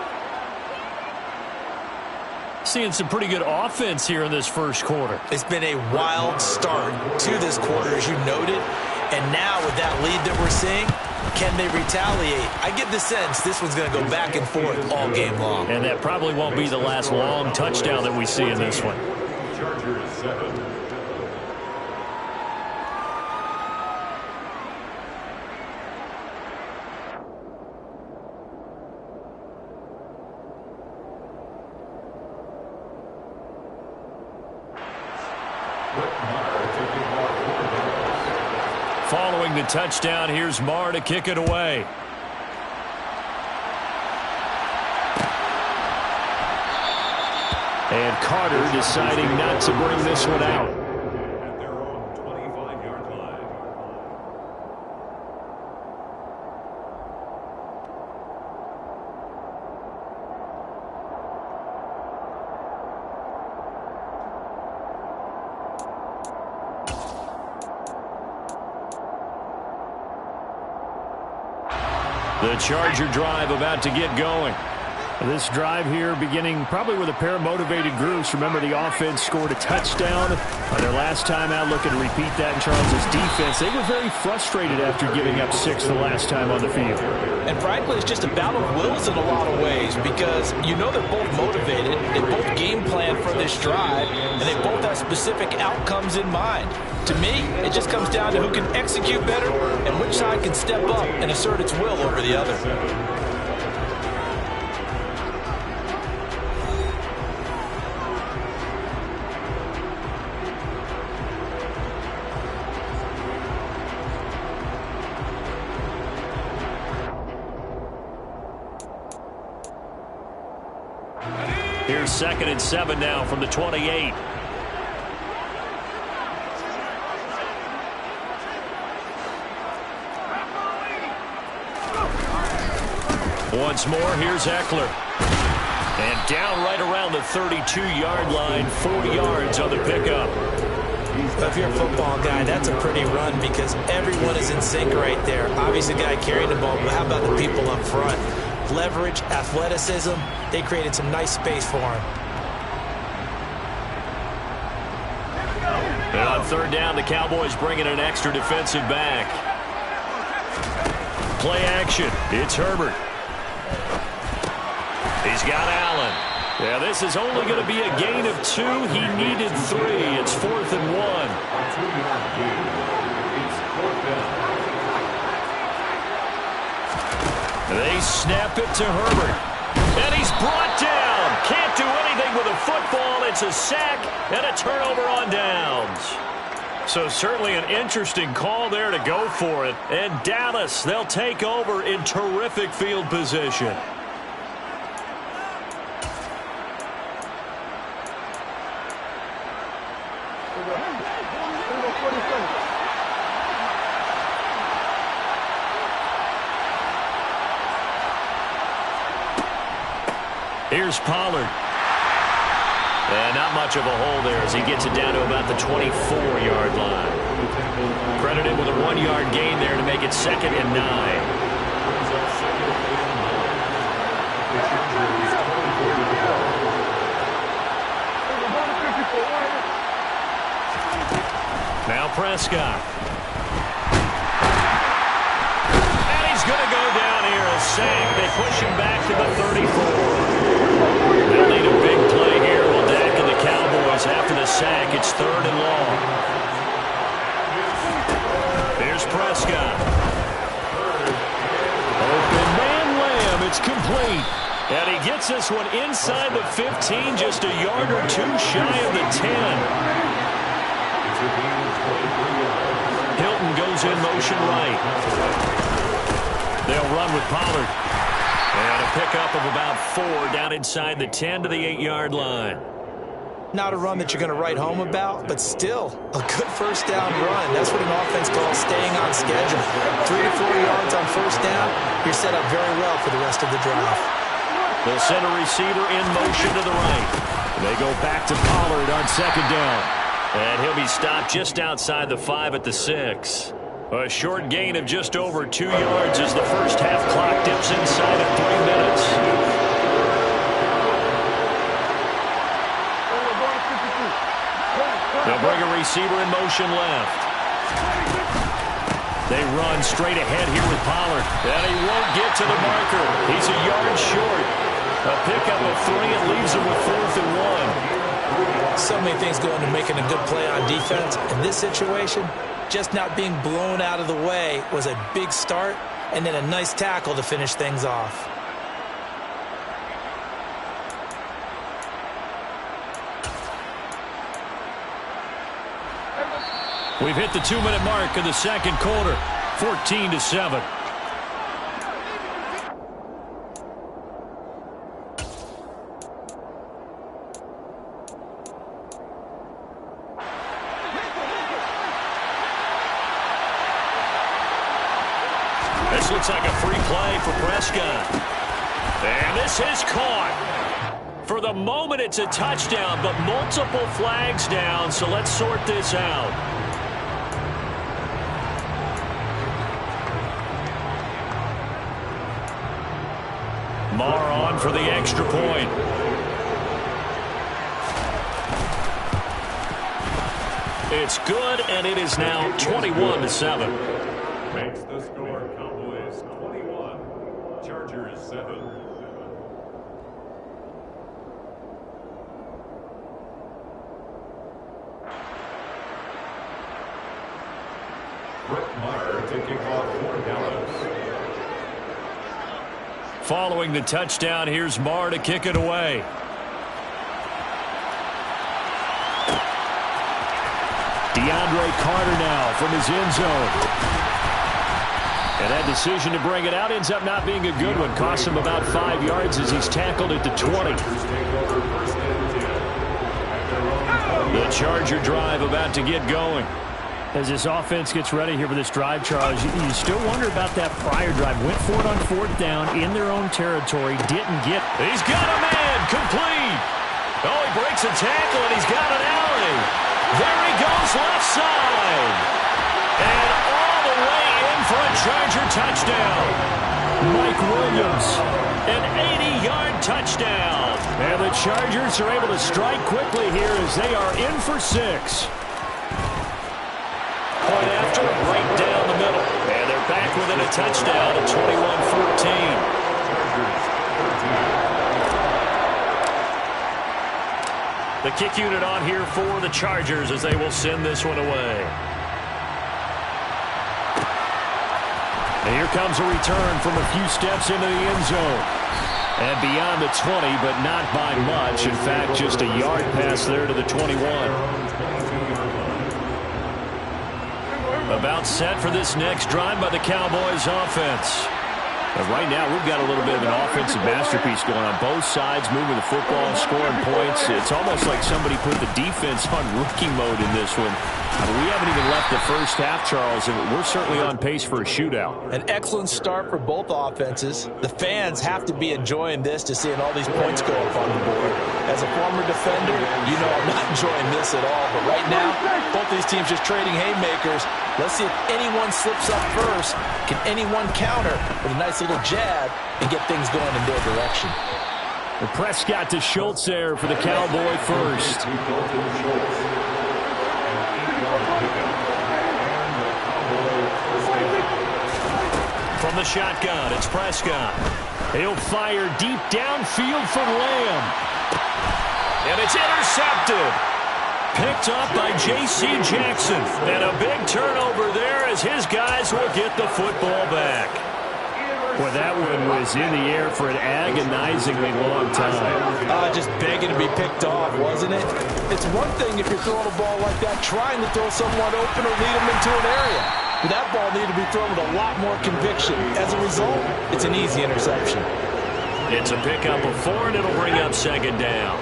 Seeing some pretty good offense here in this first quarter. It's been a wild start to this quarter, as you noted. And now with that lead that we're seeing, can they retaliate? I get the sense this one's going to go back and forth all game long. And that probably won't be the last long touchdown that we see in this one. Chargers 7. Following the touchdown, here's Marr to kick it away. And Carter deciding not to bring this one out. At their own 25-yard line. The Charger drive about to get going. This drive here beginning probably with a pair of motivated groups. Remember, the offense scored a touchdown on their last time out. Looking to repeat that in Charles's defense. They were very frustrated after giving up 6 the last time on the field. And frankly, it's just a battle of wills in a lot of ways, because you know they're both motivated. They both game plan for this drive, and they both have specific outcomes in mind. To me, it just comes down to who can execute better and which side can step up and assert its will over the other. Here's 2nd and 7 now from the 28. Once more, here's Eckler. And down right around the 32-yard line, 4 yards on the pickup. If you're a football guy, that's a pretty run because everyone is in sync right there. Obviously, the guy carrying the ball, but how about the people up front? Leverage, athleticism, they created some nice space for him. And on 3rd down, the Cowboys bring in an extra defensive back. Play action. It's Herbert. He's got Allen. Yeah, this is only going to be a gain of 2. He needed 3. It's 4th and 1. They snap it to Herbert. And he's brought down. Can't do anything with a football. It's a sack and a turnover on downs. So certainly an interesting call there to go for it. And Dallas, they'll take over in terrific field position. Here's Pollard. And not much of a hole there as he gets it down to about the 24-yard line. Credited with a 1-yard gain there to make it 2nd and 9. Now Prescott. And he's going to go down here a sack. They push him back to the 34. They'll need a big play here. Well, Dak and the Cowboys after the sack. It's 3rd and long. Here's Prescott. Open man Lamb. It's complete. And he gets this one inside the 15, just a yard or two shy of the 10. Hilton goes in motion right. They'll run with Pollard. And a pickup of about 4 down inside the 10 to the 8-yard line. Not a run that you're going to write home about, but still a good first down run. That's what an offense calls staying on schedule. 3 to 4 yards on first down, you're set up very well for the rest of the drive. They'll send a receiver in motion to the right. They go back to Pollard on 2nd down. And he'll be stopped just outside the 5 at the 6. A short gain of just over 2 yards as the first half clock dips inside of 3 minutes. They'll bring a receiver in motion left. They run straight ahead here with Pollard. And he won't get to the marker. He's a yard short. A pickup of 3. It leaves him with 4th and 1. So many things go into making a good play on defense. In this situation, just not being blown out of the way was a big start, and then a nice tackle to finish things off. We've hit the 2-minute mark in the second quarter, 14-7. This looks like a free play for Prescott. And this is caught. For the moment, it's a touchdown, but multiple flags down, so let's sort this out. Marr on for the extra point. It's good, and it is now 21-7. Makes the score. Cowboys 21, Chargers 7. Brett Maher to kick off for Dallas. Following the touchdown, here's Marr to kick it away. DeAndre Carter now from his end zone. And that decision to bring it out ends up not being a good one. Costs him about 5 yards as he's tackled at the 20. The Charger drive about to get going. As this offense gets ready here for this drive, Charles, you still wonder about that prior drive. Went for it on 4th down in their own territory. Didn't get. He's got a man. Complete. Oh, he breaks a tackle, and he's got an alley. There he goes left side. And all the way in for a Charger touchdown. Mike Williams. An 80-yard touchdown. And the Chargers are able to strike quickly here as they are in for 6. Point after, right down the middle. And they're back within a touchdown at 21-14. The kick unit on here for the Chargers as they will send this one away. And here comes a return from a few steps into the end zone. And beyond the 20, but not by much. In fact, just a yard pass there to the 21. About set for this next drive by the Cowboys offense. But right now, we've got a little bit of an offensive masterpiece going on both sides, moving the football, scoring points. It's almost like somebody put the defense on rookie mode in this one. We haven't even left the first half, Charles, and we're certainly on pace for a shootout. An excellent start for both offenses. The fans have to be enjoying this to seeing all these points go up on the board. As a former defender, you know I'm not enjoying this at all. But right now, both these teams just trading haymakers. Let's see if anyone slips up first. Can anyone counter with a nice little jab and get things going in their direction? The Prescott to Schultz there for the Cowboy first. From the shotgun, it's Prescott. He'll fire deep downfield for Lamb. And it's intercepted. Picked up by J.C. Jackson. And a big turnover there as his guys will get the football back. Well, that one was in the air for an agonizingly long time. Just begging to be picked off, wasn't it? It's one thing if you're throwing a ball like that, trying to throw someone open or lead them into an area. But that ball needed to be thrown with a lot more conviction. As a result, it's an easy interception. It's a pickup of 4, and it'll bring up second down.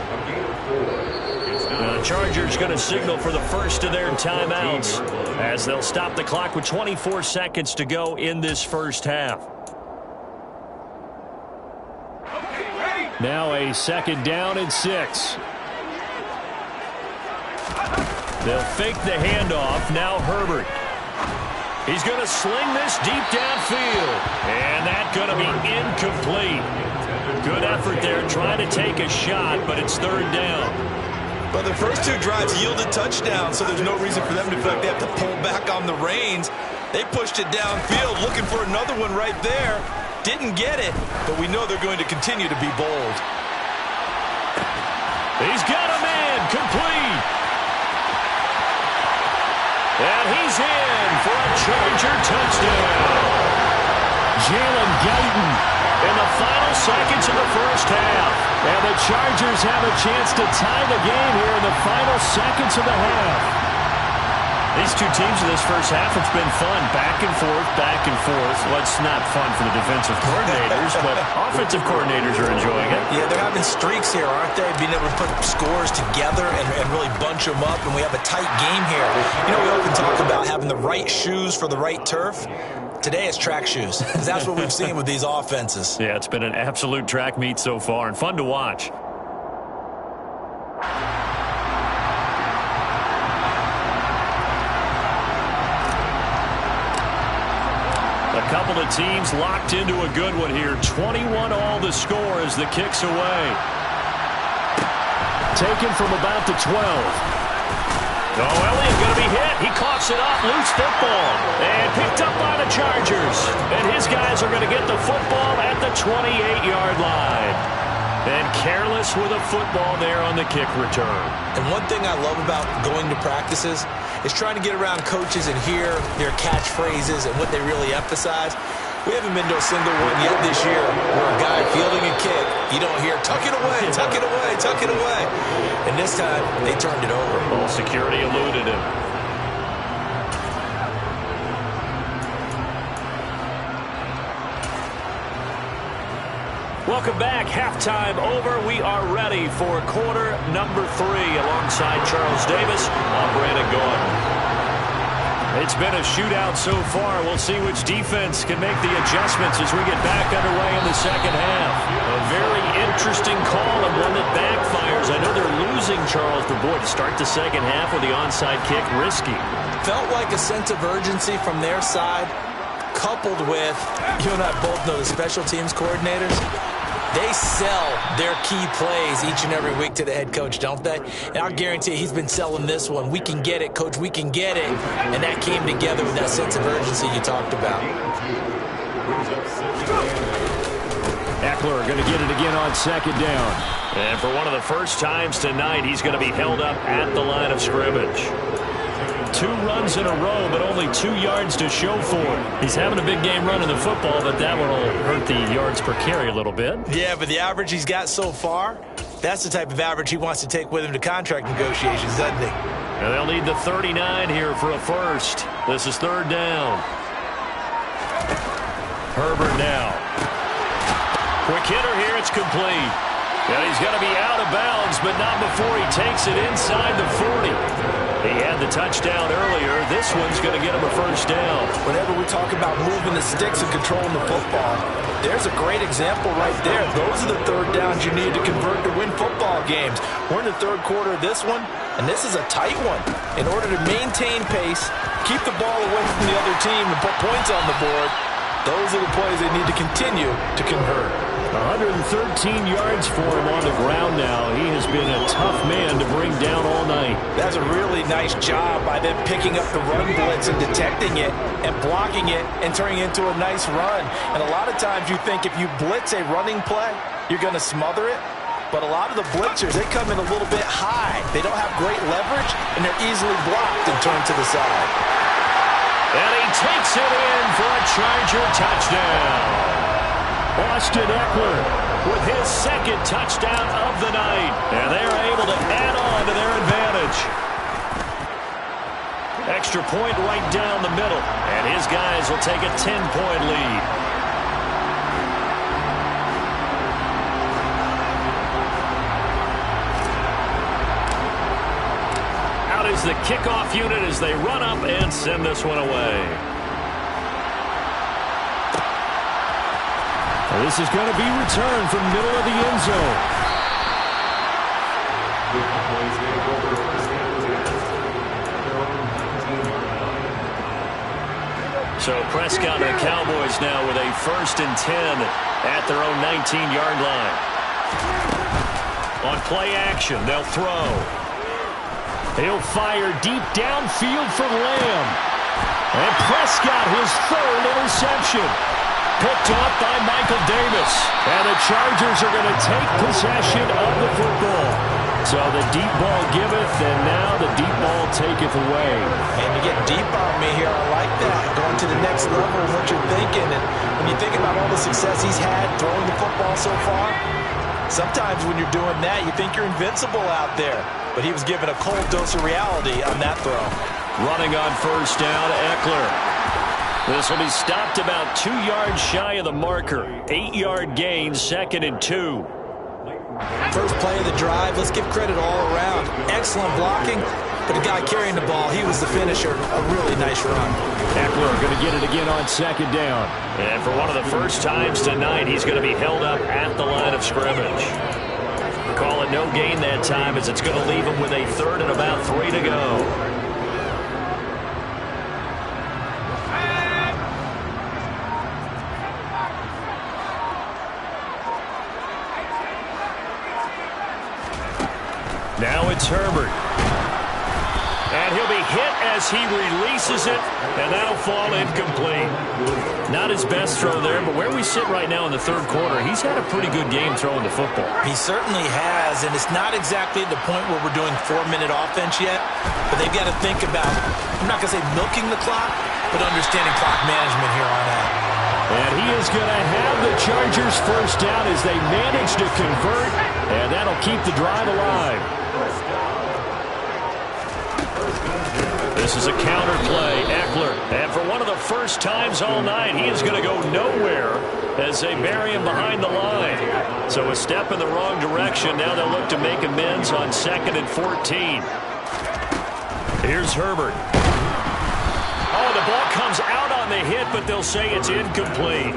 The Chargers going to signal for the first of their timeouts as they'll stop the clock with 24 seconds to go in this first half. Now a second down and 6. They'll fake the handoff. Now Herbert. He's going to sling this deep downfield. And that's going to be incomplete. Good effort there trying to take a shot, but it's third down. But the first 2 drives yielded touchdowns, so there's no reason for them to feel like they have to pull back on the reins. They pushed it downfield, looking for another one right there. Didn't get it, but we know they're going to continue to be bold. He's got a man complete. And he's in for a Charger touchdown. Jalen Guyton in the final seconds of the first half. And the Chargers have a chance to tie the game here in the final seconds of the half. These two teams in this first half, it's been fun. Back and forth, back and forth. Well, it's not fun for the defensive coordinators, but offensive coordinators are enjoying it. Yeah, they're having streaks here, aren't they? Being able to put scores together and really bunch them up, and we have a tight game here. You know, we often talk about having the right shoes for the right turf. Today it's track shoes. That's what we've seen with these offenses. Yeah, it's been an absolute track meet so far and fun to watch. A couple of teams locked into a good one here. 21 all the score as the kick's away. Taken from about the 12. Oh, Elliott going to be hit. He coughs it up. Loose football. And picked up by the Chargers. And his guys are going to get the football at the 28-yard line. And careless with a football there on the kick return. And one thing I love about going to practices is trying to get around coaches and hear their catchphrases and what they really emphasize. We haven't been to a single one yet this year where a guy fielding a kick, you don't hear, tuck it away, tuck it away, tuck it away. And this time, they turned it over. Ball security eluded him. Welcome back. Halftime over. We are ready for quarter number 3 alongside Charles Davis. I'm Brandon Gordon. It's been a shootout so far. We'll see which defense can make the adjustments as we get back underway in the second half. A very interesting call and one that backfires. I know they're losing, Charles, but boy, to start the second half with the onside kick, risky. Felt like a sense of urgency from their side, coupled with, you and I both know the special teams coordinators. They sell their key plays each and every week to the head coach, don't they? And I'll guarantee you he's been selling this one. We can get it, coach, we can get it. And that came together with that sense of urgency you talked about. Eckler going to get it again on second down. And for one of the first times tonight, he's going to be held up at the line of scrimmage. 2 runs in a row, but only 2 yards to show for it. He's having a big game running the football, but that one will hurt the yards per carry a little bit. Yeah, but the average he's got so far, that's the type of average he wants to take with him to contract negotiations, doesn't he? And they'll need the 39 here for a first. This is third down. Herbert now. Quick hitter here. It's complete. And he's going to be out of bounds, but not before he takes it inside the 40. He had the touchdown earlier. This one's going to get him a first down. Whenever we talk about moving the sticks and controlling the football, there's a great example right there. Those are the third downs you need to convert to win football games. We're in the third quarter of this one, and this is a tight one. In order to maintain pace, keep the ball away from the other team, and put points on the board, those are the plays they need to continue to convert. 113 yards for him on the ground now. He has been a tough man to bring down all night. That's a really nice job by them picking up the run blitz and detecting it and blocking it and turning it into a nice run. And a lot of times you think if you blitz a running play, you're going to smother it. But a lot of the blitzers, they come in a little bit high. They don't have great leverage, and they're easily blocked and turned to the side. And he takes it in for a Charger touchdown. Austin Ekeler with his second touchdown of the night. And they're able to add on to their advantage. Extra point right down the middle. And his guys will take a 10-point lead. Out is the kickoff unit as they run up and send this one away. This is going to be returned from middle of the end zone. So Prescott and the Cowboys now with a 1st and 10 at their own 19-yard line. On play action, they'll throw. He'll fire deep downfield for Lamb. And Prescott, his 3rd interception. Picked off by Michael Davis. And the Chargers are going to take possession of the football. So the deep ball giveth, and now the deep ball taketh away. And you get deep on me here. I like that. Going to the next level of what you're thinking. And when you think about all the success he's had throwing the football so far, sometimes when you're doing that, you think you're invincible out there. But he was given a cold dose of reality on that throw. Running on first down, Ekeler. This will be stopped about 2 yards shy of the marker. 8-yard gain, 2nd and 2. First play of the drive. Let's give credit all around. Excellent blocking, but the guy carrying the ball, he was the finisher. A really nice run. Ekeler going to get it again on 2nd down. And for one of the first times tonight, he's going to be held up at the line of scrimmage. Call it no gain that time as it's going to leave him with a 3rd and about 3 to go. Now it's Herbert. And he'll be hit as he releases it, and that'll fall incomplete. Not his best throw there, but where we sit right now in the 3rd quarter, he's had a pretty good game throwing the football. He certainly has, and it's not exactly at the point where we're doing 4-minute offense yet, but they've got to think about, I'm not going to say milking the clock, but understanding clock management here on out. And he is going to have the Chargers first down as they manage to convert, and that'll keep the drive alive. This is a counter play, Ekeler. And for one of the first times all night, he is going to go nowhere as they bury him behind the line. So a step in the wrong direction. Now they'll look to make amends on 2nd and 14. Here's Herbert. Oh, the ball comes out on the hit, but they'll say it's incomplete.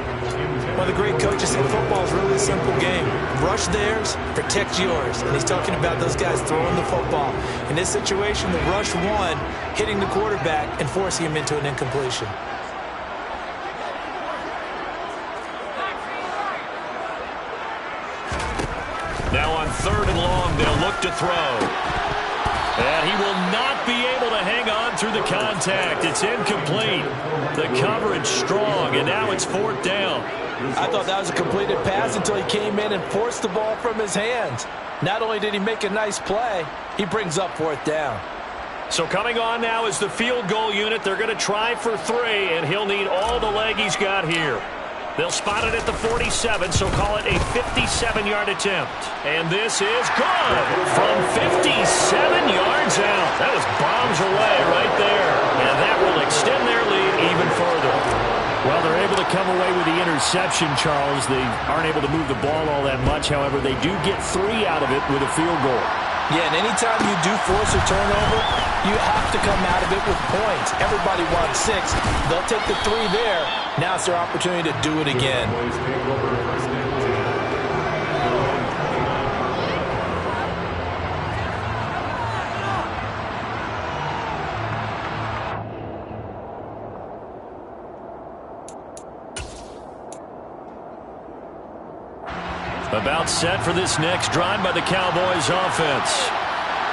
One of the great coaches said football is really a simple game. Rush theirs, protect yours. And he's talking about those guys throwing the football. In this situation, the rush one, hitting the quarterback and forcing him into an incompletion. Now on 3rd and long, they'll look to throw. And he will not be able to hang on through the contact. It's incomplete. The coverage strong, and now it's 4th down. I thought that was a completed pass until he came in and forced the ball from his hands. Not only did he make a nice play, he brings up 4th down. So coming on now is the field goal unit. They're going to try for 3, and he'll need all the leg he's got here. They'll spot it at the 47, so call it a 57-yard attempt. And this is good from 57 yards out. That was bombs away right there. And that will extend their lead even further. Well, they're able to come away with the interception, Charles. They aren't able to move the ball all that much. However, they do get 3 out of it with a field goal. Yeah, and anytime you do force a turnover, you have to come out of it with points. Everybody wants 6. They'll take the 3 there. Now it's their opportunity to do it again. About set for this next drive by the Cowboys offense.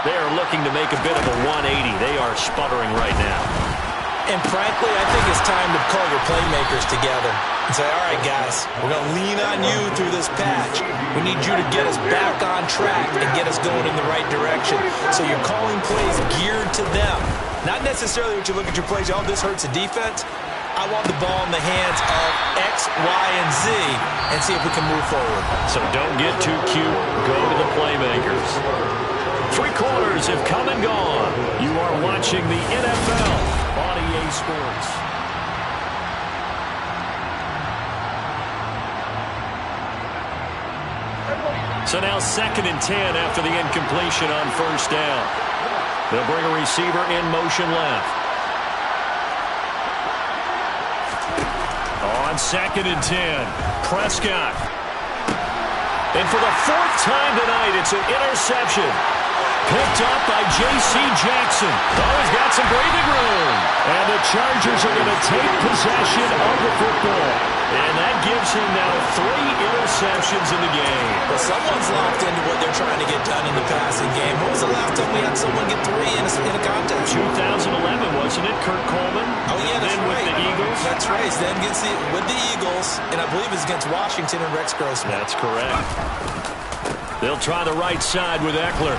They are looking to make a bit of a 180. They are sputtering right now. And frankly, I think it's time to call your playmakers together and say, all right, guys, we're going to lean on you through this patch. We need you to get us back on track and get us going in the right direction. So you're calling plays geared to them. Not necessarily what you look at your plays, oh, this hurts the defense. I want the ball in the hands of X, Y, and Z and see if we can move forward. So don't get too cute. Go to the playmakers. 3 quarters have come and gone. You are watching the NFL on EA Sports. So now 2nd and 10 after the incompletion on 1st down. They'll bring a receiver in motion left. On 2nd and 10, Prescott. And for the 4th time tonight, it's an interception. Picked up by J.C. Jackson. Oh, he's got some breathing room. And the Chargers are going to take possession of the football. And that gives him now 3 interceptions in the game. Well, someone's locked into what they're trying to get done in the passing game. When was the last time we had someone get 3 in a contest? 2011, wasn't it? Kurt Coleman. Oh, yeah, that's then right. with the Eagles. That's right. Then gets with the Eagles, and I believe it's against Washington and Rex Grossman. That's correct. They'll try the right side with Eckler.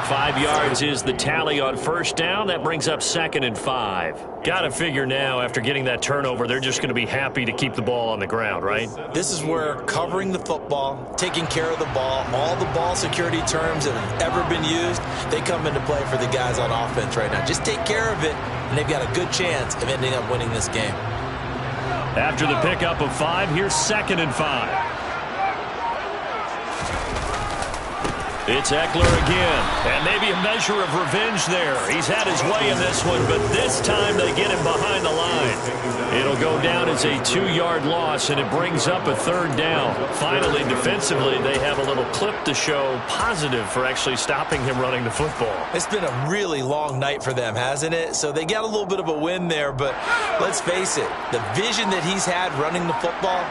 5 yards is the tally on 1st down. That brings up 2nd and 5. Got to figure now, after getting that turnover, they're just going to be happy to keep the ball on the ground, right? This is where covering the football, taking care of the ball, all the ball security terms that have ever been used, they come into play for the guys on offense right now. Just take care of it, and they've got a good chance of ending up winning this game. After the pickup of 5, here's 2nd and 5. It's Eckler again, and maybe a measure of revenge there. He's had his way in this one, but this time they get him behind the line. It'll go down as a 2-yard loss, and it brings up a 3rd down. Finally, defensively, they have a little clip to show positive for actually stopping him running the football. It's been a really long night for them, hasn't it? So they got a little bit of a win there, but let's face it, the vision that he's had running the football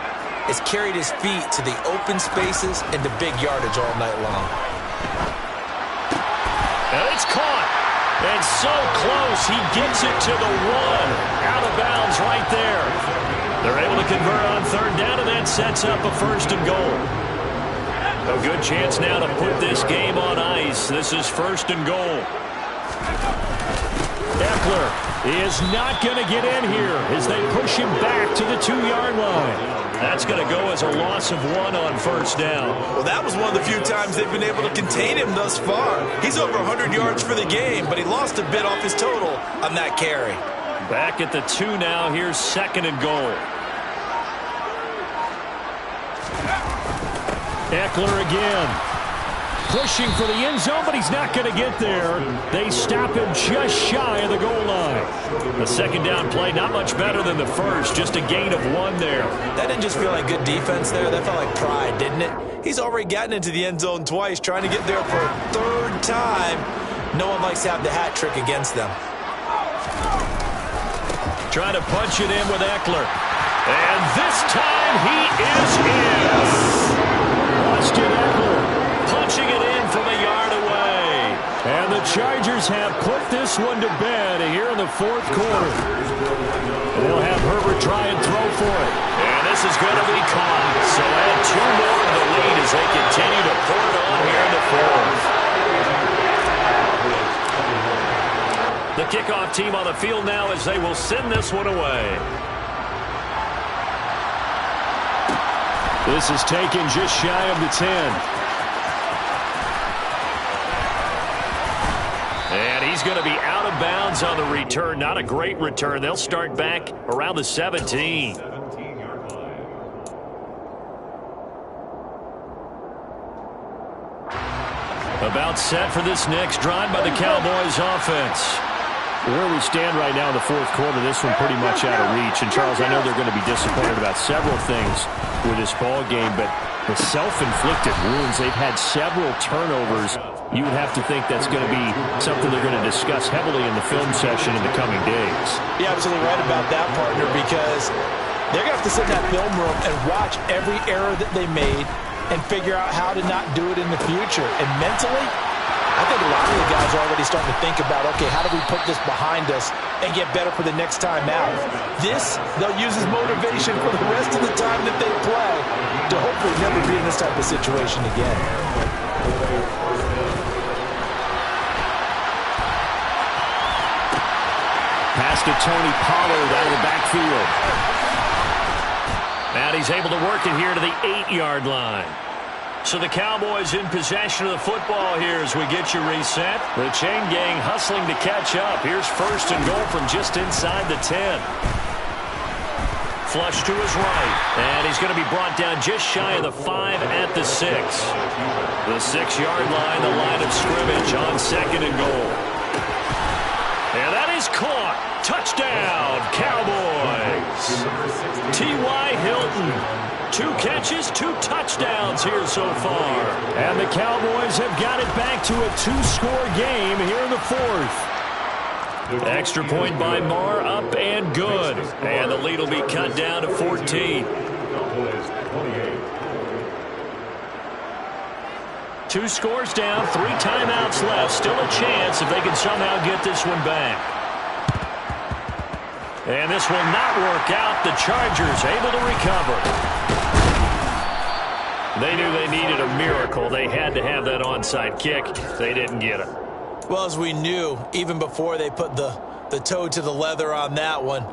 has carried his feet to the open spaces and to big yardage all night long. And it's caught. And so close. He gets it to the 1. Out of bounds right there. They're able to convert on 3rd down, and that sets up a 1st and goal. A good chance now to put this game on ice. This is 1st and goal. Eckler is not going to get in here as they push him back to the 2-yard line. That's going to go as a loss of 1 on 1st down. Well, that was one of the few times they've been able to contain him thus far. He's over 100 yards for the game, but he lost a bit off his total on that carry. Back at the 2 now. Here's 2nd and goal. Eckler again. Pushing for the end zone, but he's not going to get there. They stop him just shy of the goal line. The 2nd down play, not much better than the 1st. Just a gain of 1 there. That didn't just feel like good defense there. That felt like pride, didn't it? He's already gotten into the end zone twice, trying to get there for a 3rd time. No one likes to have the hat trick against them. Trying to punch it in with Eckler. And this time he is in. Austin Eckler punching it in from a yard away. And the Chargers have put this one to bed here in the 4th quarter. They'll have Herbert try and throw for it. And this is going to be caught. So add 2 more to the lead as they continue to pour it on here in the 4th. The kickoff team on the field now as they will send this one away. This is taken just shy of the 10. And he's going to be out of bounds on the return. Not a great return. They'll start back around the 17. 17-yard line. About set for this next drive by the Cowboys offense. Where we stand right now in the fourth quarter, this one pretty much out of reach. And, Charles, I know they're going to be disappointed about several things with this ball game, but the self-inflicted wounds, they've had several turnovers. You would have to think that's going to be something they're going to discuss heavily in the film session in the coming days. You're absolutely right about that, partner, because they're going to have to sit in that film room and watch every error that they made and figure out how to not do it in the future. And mentally, I think a lot of the guys are already starting to think about, okay, how do we put this behind us and get better for the next time out? This, they'll use as motivation for the rest of the time that they play to hopefully never be in this type of situation again. Pass to Tony Pollard out of the backfield. And he's able to work it here to the 8-yard line. So the Cowboys in possession of the football here as we get you reset. The chain gang hustling to catch up. Here's first and goal from just inside the 10. Flush to his right. And he's going to be brought down just shy of the 5 at the 6. The 6-yard line, the line of scrimmage on second and goal. And that is caught. Touchdown, Cowboys. T.Y. Hilton. 2 catches, 2 touchdowns here so far. And the Cowboys have got it back to a 2-score game here in the fourth. Extra point by Marr, up and good. And the lead will be cut down to 14. 2 scores down, 3 timeouts left. Still a chance if they can somehow get this one back. And this will not work out. The Chargers able to recover. They knew they needed a miracle. They had to have that onside kick. They didn't get it. Well, as we knew, even before they put the toe to the leather on that one,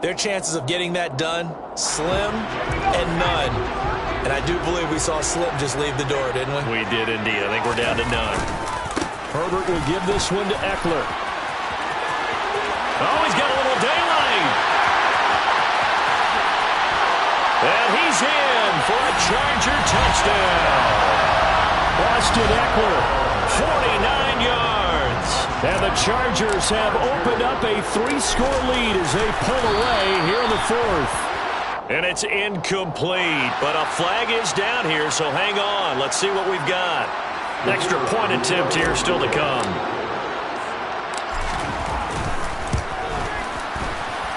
their chances of getting that done, slim and none. And I do believe we saw Slim just leave the door, didn't we? We did indeed. I think we're down to none. Herbert will give this one to Eckler. Oh, he's got a little daylight. And he's in for a Charger touchdown. Austin Eckler, 49 yards. And the Chargers have opened up a 3-score lead as they pull away here in the fourth. And it's incomplete, but a flag is down here, so hang on. Let's see what we've got. Extra point attempt here still to come.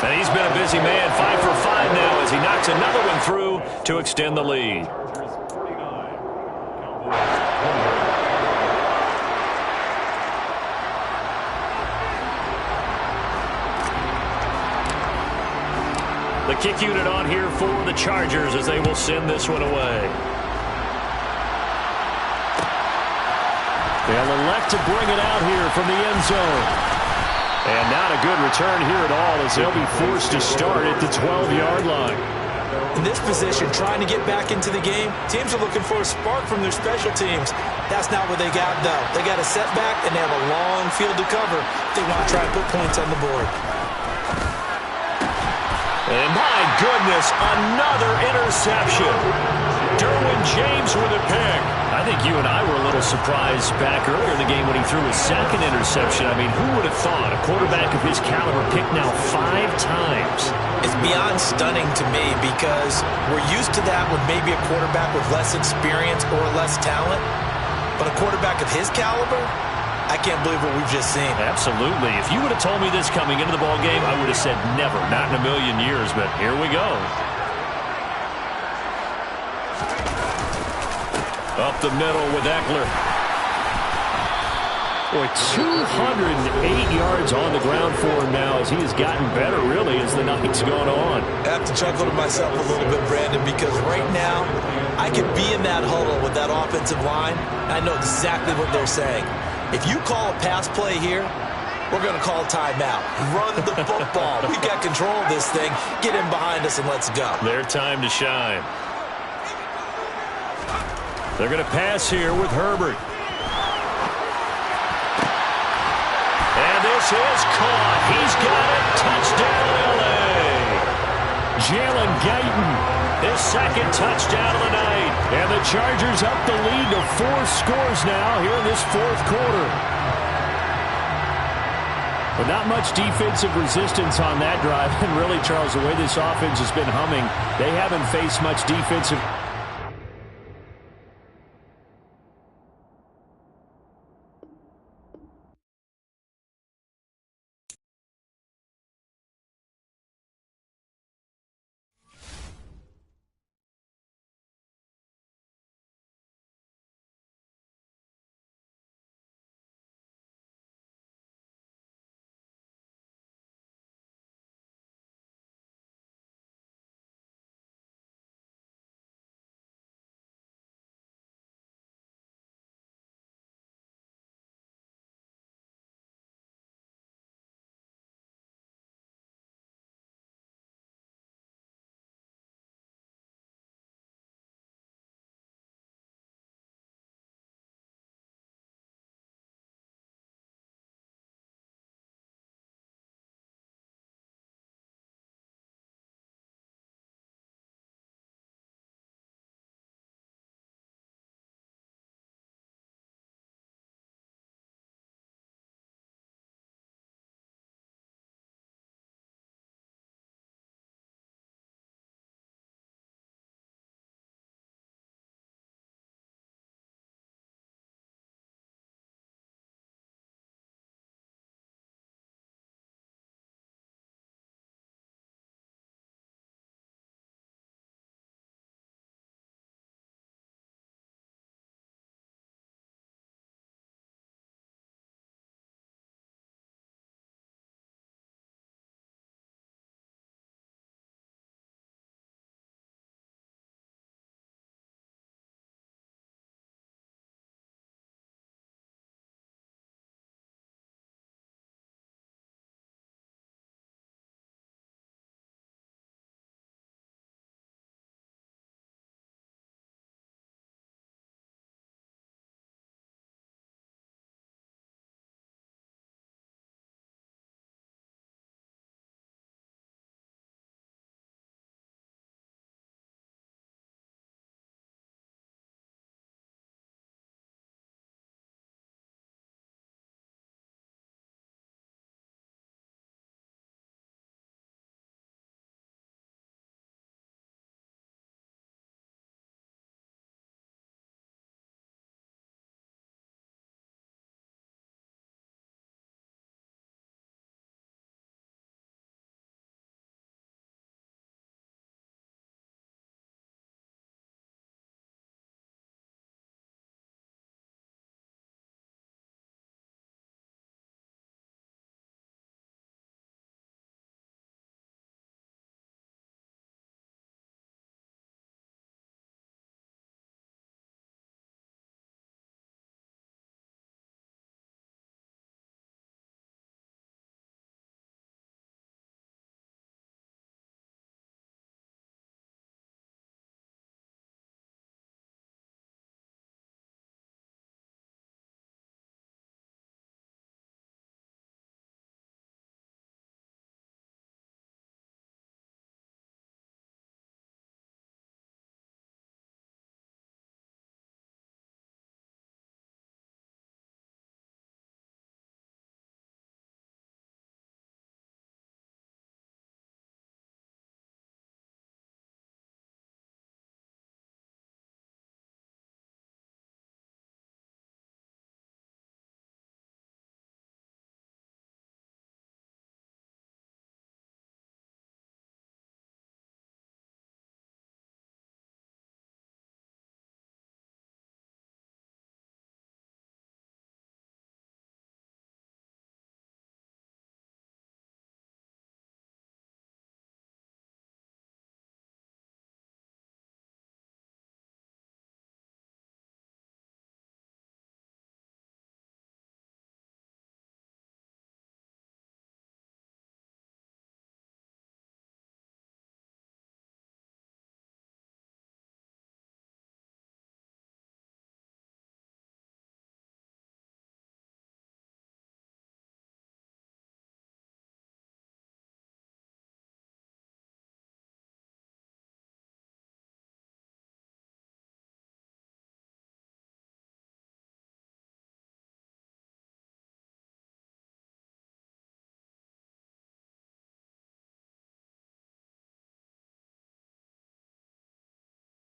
And he's been a busy man, 5 for 5 now as he knocks another one through to extend the lead. The kick unit on here for the Chargers as they will send this one away. They'll elect to bring it out here from the end zone. And not a good return here at all as they'll be forced to start at the 12-yard line. In this position, trying to get back into the game, teams are looking for a spark from their special teams. That's not what they got, though. They got a setback, and they have a long field to cover if they want to try and put points on the board. And my goodness, another interception. Derwin James with a pick. I think you and I were a little surprised back earlier in the game when he threw his second interception. I mean, who would have thought a quarterback of his caliber picked now 5 times? It's beyond stunning to me because we're used to that with maybe a quarterback with less experience or less talent. But a quarterback of his caliber, I can't believe what we've just seen. Absolutely. If you would have told me this coming into the ball game, I would have said never, not in a million years. But here we go. Up the middle with Eckler. Boy, 208 yards on the ground for him now as he has gotten better, really, as the night's gone on. I have to chuckle to myself a little bit, Brandon, because right now I could be in that huddle with that offensive line. I know exactly what they're saying. If you call a pass play here, we're going to call timeout. Run the football. We got control of this thing. Get in behind us and let's go. Their time to shine. They're going to pass here with Herbert. And This is caught. He's got it. Touchdown, L.A. Jalen Guyton, his second touchdown of the night. And the Chargers up the lead to 4 scores now here in this fourth quarter. But not much defensive resistance on that drive. And really, Charles, the way this offense has been humming, they haven't faced much defensive